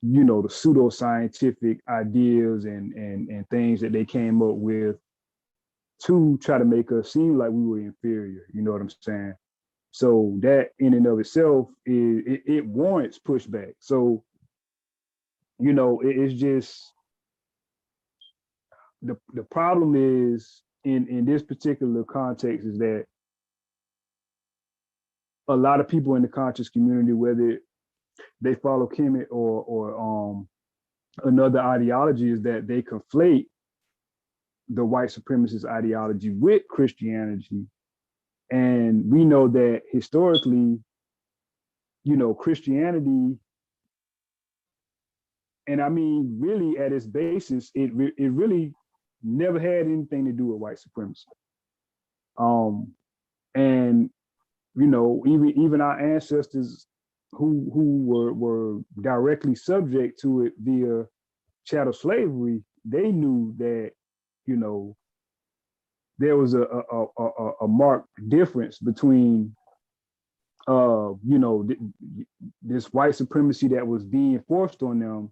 you know, the pseudoscientific ideas and things that they came up with to try to make us seem like we were inferior. You know what I'm saying? So that in and of itself it warrants pushback. So, you know, it's just the problem is in this particular context is that a lot of people in the conscious community, whether they follow Kemet or another ideology, is that they conflate the white supremacist ideology with Christianity. And we know that historically, you know, Christianity, and I mean, really at its basis, it really never had anything to do with white supremacy. And you know, even our ancestors who were directly subject to it via chattel slavery, they knew that, you know, there was a marked difference between you know, this white supremacy that was being forced on them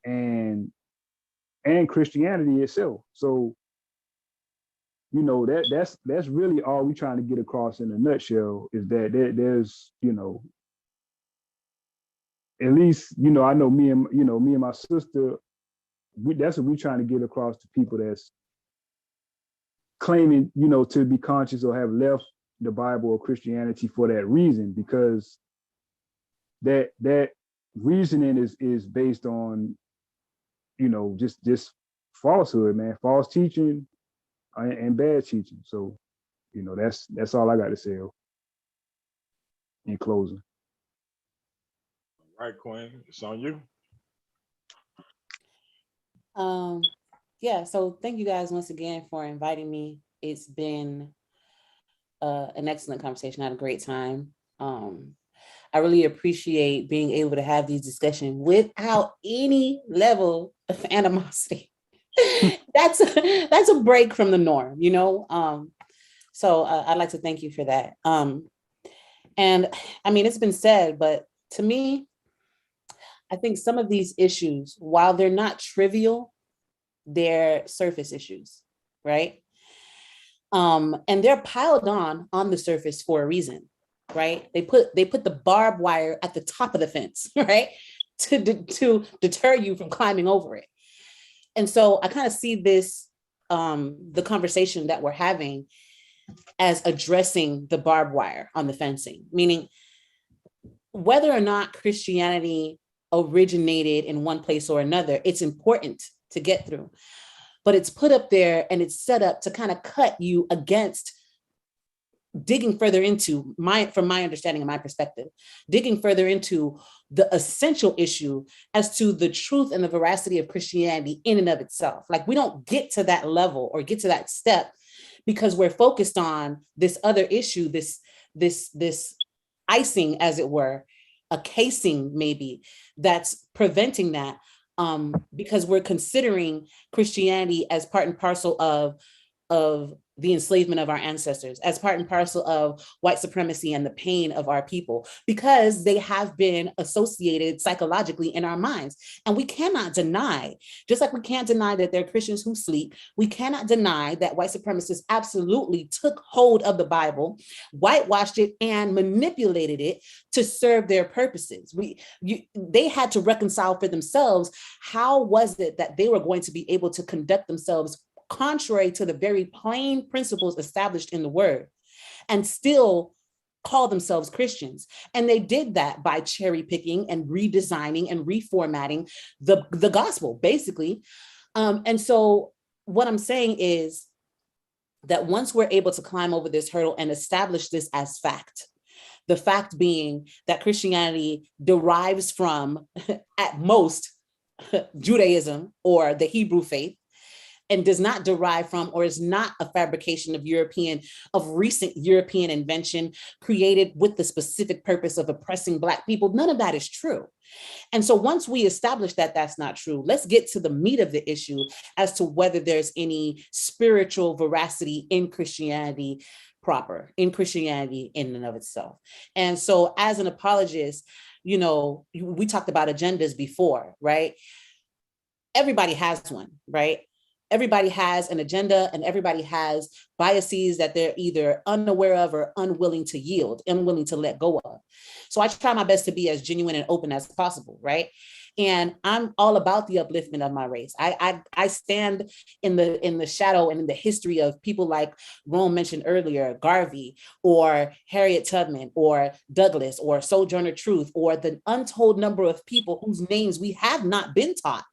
and Christianity itself. So, you know, that's really all we're trying to get across in a nutshell, is that there's, you know, at least, you know, I know me and my sister, that's what we're trying to get across to people that's claiming, you know, to be conscious or have left the Bible or Christianity for that reason, because that reasoning is based on, you know, just falsehood, man, false teaching and bad teaching. So, you know, that's all I got to say in closing. All right, Quinn, it's on you. Yeah, so thank you guys once again for inviting me. It's been an excellent conversation. I had a great time. I really appreciate being able to have these discussions without any level of animosity. That's a break from the norm, you know? So I'd like to thank you for that. And I mean, it's been said, but to me, I think some of these issues, while they're not trivial, they're surface issues, right? And they're piled on the surface for a reason, right? They put the barbed wire at the top of the fence, right? To deter you from climbing over it. And so I kind of see this, the conversation that we're having, as addressing the barbed wire on the fencing, meaning whether or not Christianity originated in one place or another, it's important to get through, but it's put up there and it's set up to kind of cut you against digging further into from my understanding and my perspective, digging further into the essential issue as to the truth and the veracity of Christianity in and of itself. Like, we don't get to that level or get to that step because we're focused on this other issue, this icing, as it were, a casing maybe that's preventing that, because we're considering Christianity as part and parcel of the enslavement of our ancestors, as part and parcel of white supremacy and the pain of our people, because they have been associated psychologically in our minds. And we cannot deny, just like we can't deny that there are Christians who sleep, we cannot deny that white supremacists absolutely took hold of the Bible, whitewashed it, and manipulated it to serve their purposes. They had to reconcile for themselves, how was it that they were going to be able to conduct themselves contrary to the very plain principles established in the word and still call themselves Christians. And they did that by cherry picking and redesigning and reformatting the gospel, basically. And so what I'm saying is that once we're able to climb over this hurdle and establish this as fact, the fact being that Christianity derives from, at most, Judaism or the Hebrew faith, and does not derive from, or is not a fabrication of recent European invention created with the specific purpose of oppressing Black people. None of that is true. And so once we establish that that's not true, let's get to the meat of the issue as to whether there's any spiritual veracity in Christianity proper, in Christianity in and of itself. And so as an apologist, you know, we talked about agendas before, right? Everybody has one, right? Everybody has an agenda and everybody has biases that they're either unaware of or unwilling to yield, unwilling to let go of. So I try my best to be as genuine and open as possible, right? And I'm all about the upliftment of my race. I stand in the shadow and in the history of people like Rome mentioned earlier, Garvey, or Harriet Tubman, or Douglass, or Sojourner Truth, or the untold number of people whose names we have not been taught,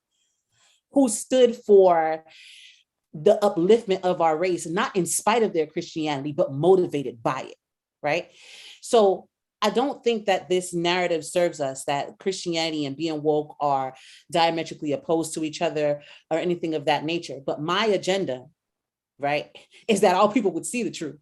who stood for the upliftment of our race, not in spite of their Christianity, but motivated by it, right? So I don't think that this narrative serves us, that Christianity and being woke are diametrically opposed to each other or anything of that nature. But my agenda, right, is that all people would see the truth.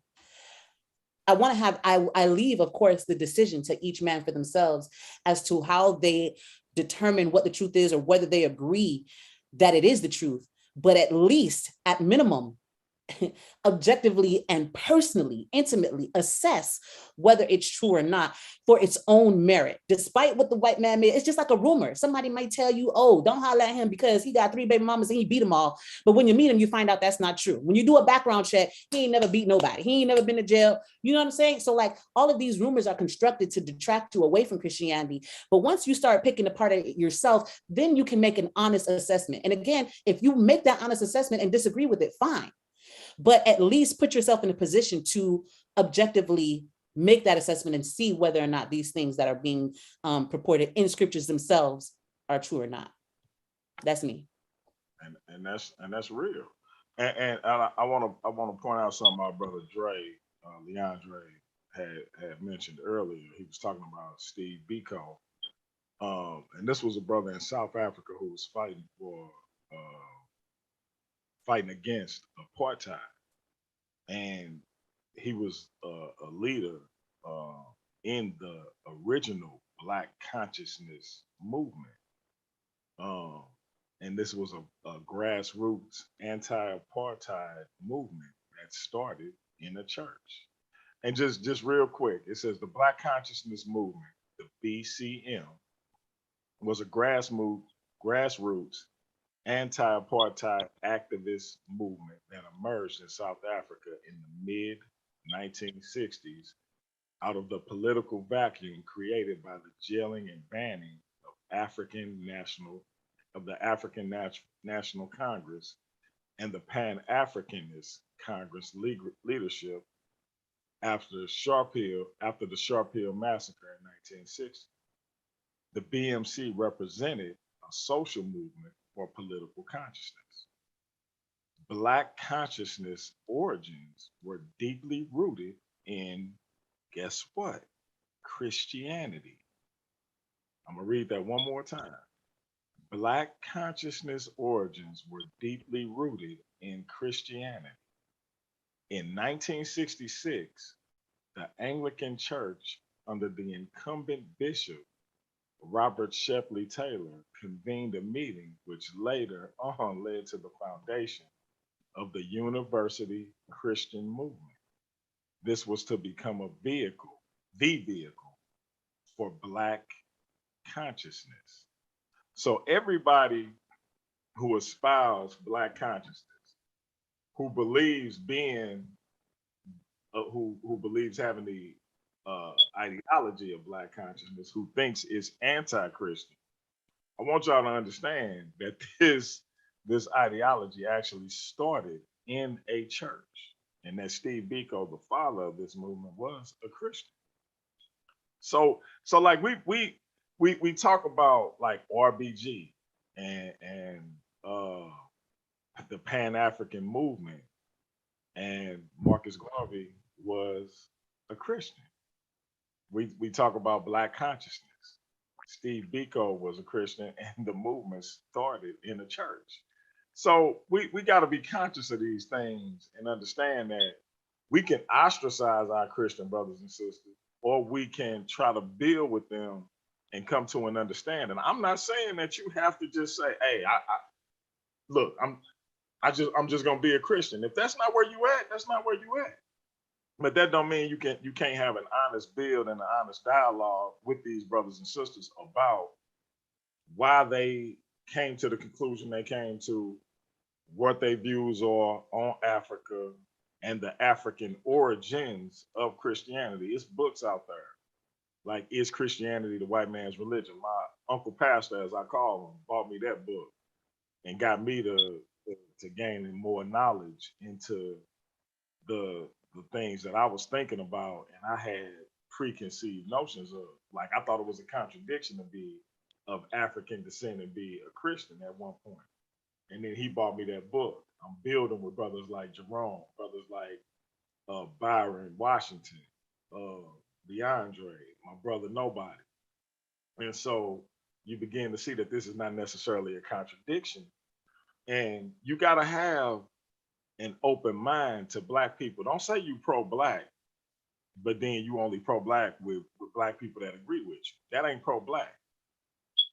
I leave, of course, the decision to each man for themselves as to how they determine what the truth is or whether they agree that it is the truth. But at least, at minimum, objectively and personally, intimately assess whether it's true or not for its own merit, despite what the white man made. It's just like a rumor. Somebody might tell you, oh, don't holler at him because he got 3 baby mamas and he beat them all. But when you meet him, you find out that's not true. When you do a background check, he ain't never beat nobody. He ain't never been to jail. You know what I'm saying? So like all of these rumors are constructed to detract you away from Christianity. But once you start picking apart it yourself, then you can make an honest assessment. And again, if you make that honest assessment and disagree with it, fine. But at least put yourself in a position to objectively make that assessment and see whether or not these things that are being purported in scriptures themselves are true or not. That's me. And that's real. And I want to point out something my brother Dre, Leandre had mentioned earlier. He was talking about Steve Biko, and this was a brother in South Africa who was fighting against apartheid, and he was a leader in the original Black consciousness movement. And this was a grassroots anti-apartheid movement that started in a church. And just real quick, it says the Black consciousness movement, the BCM, was a grassroots anti-apartheid activist movement that emerged in South Africa in the mid-1960s out of the political vacuum created by the jailing and banning of the African National Congress and the Pan-Africanist Congress leadership after the Sharp Hill massacre in 1960. The BMC represented a social movement for political consciousness. Black consciousness origins were deeply rooted in, guess what? Christianity. I'm gonna read that one more time. Black consciousness origins were deeply rooted in Christianity. In 1966, the Anglican Church, under the incumbent bishop, Robert Shepley Taylor, convened a meeting which later on led to the foundation of the University Christian movement. This was to become the vehicle for Black consciousness. So everybody who espouse Black consciousness, who believes who believes having the ideology of Black consciousness, who thinks it's anti-Christian, I want y'all to understand that this ideology actually started in a church, and that Steve Biko, the father of this movement, was a Christian. So like we talk about like RBG and the Pan-African movement, and Marcus Garvey was a Christian. We talk about Black consciousness. Steve Biko was a Christian, and the movement started in a church. So we got to be conscious of these things and understand that we can ostracize our Christian brothers and sisters, or we can try to build with them and come to an understanding. I'm not saying that you have to just say, "Hey, I'm just gonna be a Christian." If that's not where you at, that's not where you at. But that don't mean you can't have an honest build and an honest dialogue with these brothers and sisters about why they came to the conclusion they came to, what their views are on Africa and the African origins of Christianity. It's books out there. Like, Is Christianity the White Man's Religion? My uncle pastor, as I call him, bought me that book and got me to gain more knowledge into the things that I was thinking about and I had preconceived notions of. Like, I thought it was a contradiction to be of African descent and be a Christian at one point. And then he bought me that book. I'm building with brothers like Jerome, brothers like Byron Washington, DeAndre, my brother Nobody. And so you begin to see that this is not necessarily a contradiction. And you got to have an open mind to Black people. Don't say you pro-Black, but then you only pro-Black with Black people that agree with you. That ain't pro-Black.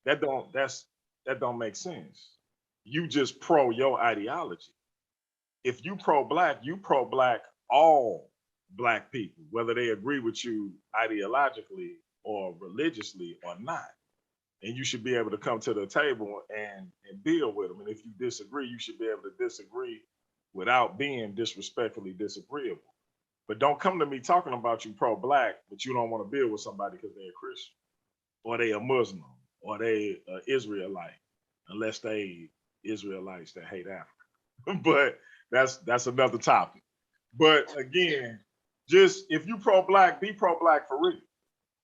That don't make sense. You just pro your ideology. if you pro-black all black people, whether they agree with you ideologically or religiously or not. And you should be able to come to the table and build with them. And if you disagree, you should be able to disagree without being disrespectfully disagreeable. But don't come to me talking about you pro-black, but you don't want to build with somebody because they're a Christian or they a Muslim or they Israelite, unless they Israelites that hate Africa. But that's another topic. But again, just if you pro-black, be pro-black for real.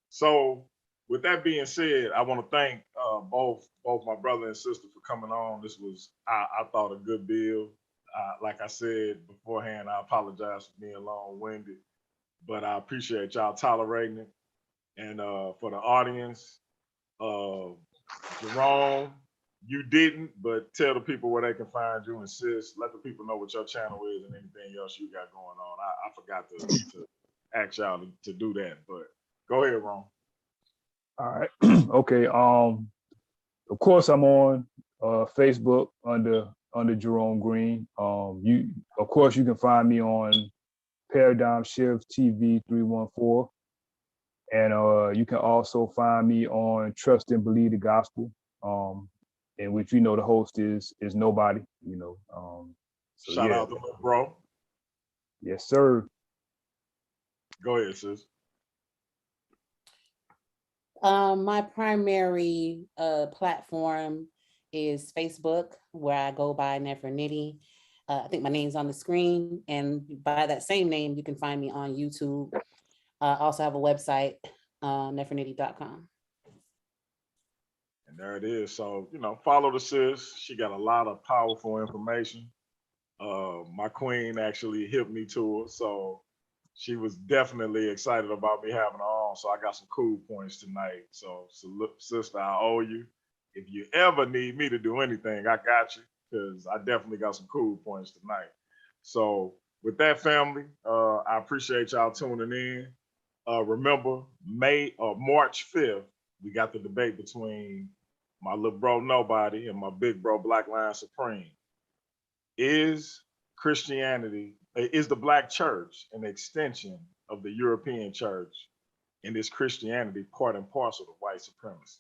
So with that being said, I want to thank both my brother and sister for coming on. This was, I thought, a good bill. Like I said beforehand, I apologize for being long-winded, but I appreciate y'all tolerating it. And for the audience, Jerome, you didn't, but tell the people where they can find you and sis. Let the people know what your channel is and anything else you got going on. I forgot to ask y'all to do that, but go ahead, Ron. All right. Okay. Of course, I'm on Facebook under Jerome Green. Of course, you can find me on Paradigm Shift TV 314, and you can also find me on Trust and Believe the Gospel, in which the host is Nobody. So Shout yeah. out to my bro. Yes, sir. Go ahead, sis. My primary platform is Facebook, where I go by Nefer Nitty. I think my name's on the screen, and by that same name, you can find me on YouTube. I also have a website, nefernitty.com. And there it is. So, follow the sis. She got a lot of powerful information. My queen actually hipped me to her, so she was definitely excited about me having her on. So I got some cool points tonight. So sister, I owe you. If you ever need me to do anything, I got you, because I definitely got some cool points tonight. So with that, family, I appreciate y'all tuning in. Remember, March 5th, we got the debate between my little bro Nobody and my big bro Black Lion Supreme. Is the Black church an extension of the European church, and is Christianity part and parcel to white supremacy?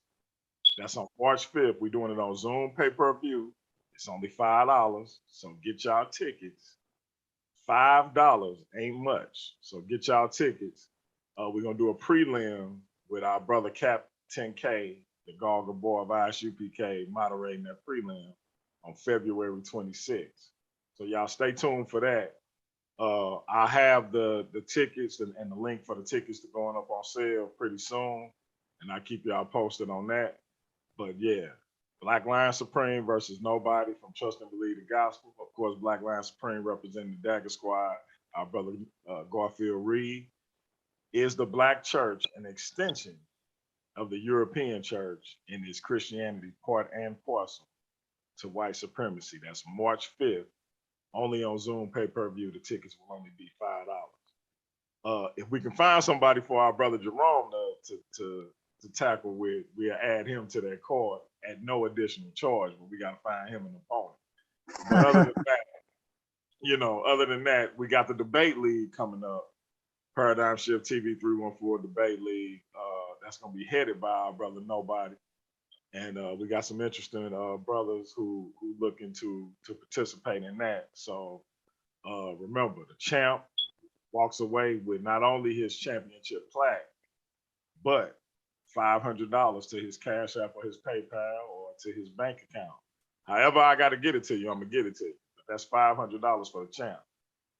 That's on March 5th. We're doing it on Zoom pay-per-view. It's only $5, so get y'all tickets. $5 ain't much, so get y'all tickets. We're gonna do a prelim with our brother Cap 10K, the Gallagher boy of ISUPK, moderating that prelim on February 26th. So y'all stay tuned for that. I have the tickets and the link for the tickets to going up on sale pretty soon, and I keep y'all posted on that. But yeah, Black Lion Supreme versus Nobody from Trust and Believe the Gospel. Of course, Black Lion Supreme representing the Dagger Squad, our brother Garfield Reed. Is the Black church an extension of the European church, and is Christianity part and parcel to white supremacy? That's March 5th. Only on Zoom pay-per-view. The tickets will only be $5. If we can find somebody for our brother Jerome to tackle with, we'll add him to that card at no additional charge, but we got to find him an opponent. But other than that, we got the debate league coming up. Paradigm Shift TV 314 debate league. That's going to be headed by our brother Nobody. And we got some interesting brothers who looking to participate in that. So remember, the champ walks away with not only his championship plaque, but $500 to his Cash App or his PayPal or to his bank account. However I got to get it to you, I'm going to get it to you. But that's $500 for the champ.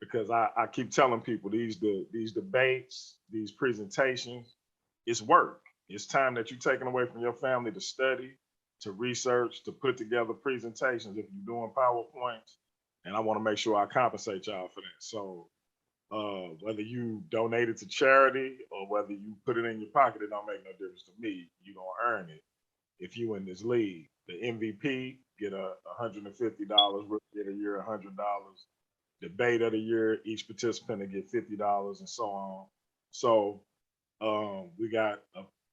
Because I keep telling people these debates, these presentations, it's work. It's time that you're taking away from your family to study, to research, to put together presentations if you're doing PowerPoints. And I want to make sure I compensate y'all for that. So whether you donate it to charity or whether you put it in your pocket, it don't make no difference to me. You're going to earn it if you in this league. The MVP get $150, rookie of the year $100. Debate of the year, each participant will get $50 and so on. So we got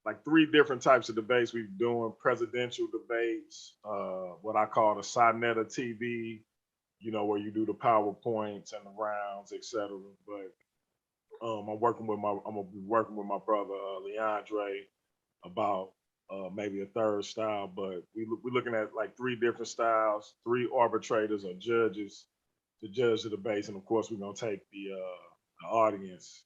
like 3 different types of debates we're doing: presidential debates, what I call the Sonetta TV you know, where you do the PowerPoints and the rounds, etc. But I'm gonna be working with my brother Leandre about maybe a third style. But we're looking at like 3 different styles, 3 arbitrators or judges to judge the debates, and of course we're gonna take the audience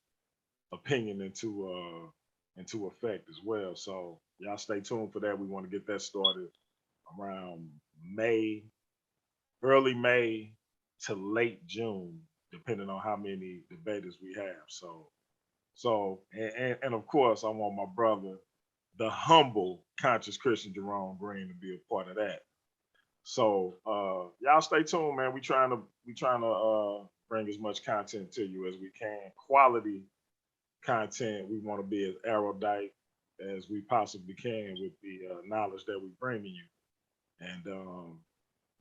opinion into effect as well. So y'all stay tuned for that. We want to get that started around May, early May to late June, depending on how many debaters we have. And of course I want my brother, the humble conscious Christian Jerome Green, to be a part of that. So y'all stay tuned, man. We trying to bring as much content to you as we can. Quality content. We want to be as erudite as we possibly can with the knowledge that we bring to you. And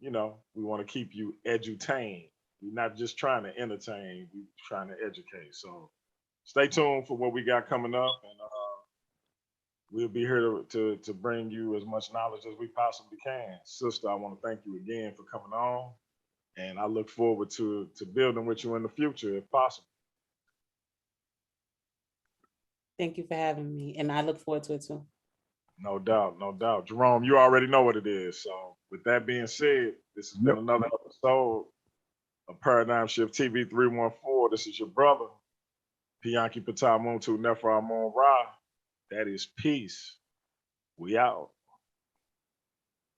you know, we want to keep you edutained. We're not just trying to entertain, we're trying to educate. So stay tuned for what we got coming up, and we'll be here to bring you as much knowledge as we possibly can. Sister, I want to thank you again for coming on, and I look forward to building with you in the future if possible. Thank you for having me, and I look forward to it too. No doubt, no doubt. Jerome, you already know what it is. So with that being said, this has been another episode of Paradigm Shift TV 314. This is your brother, Pianki Patah Muntu Nefer Amon Ra. That is peace. We out.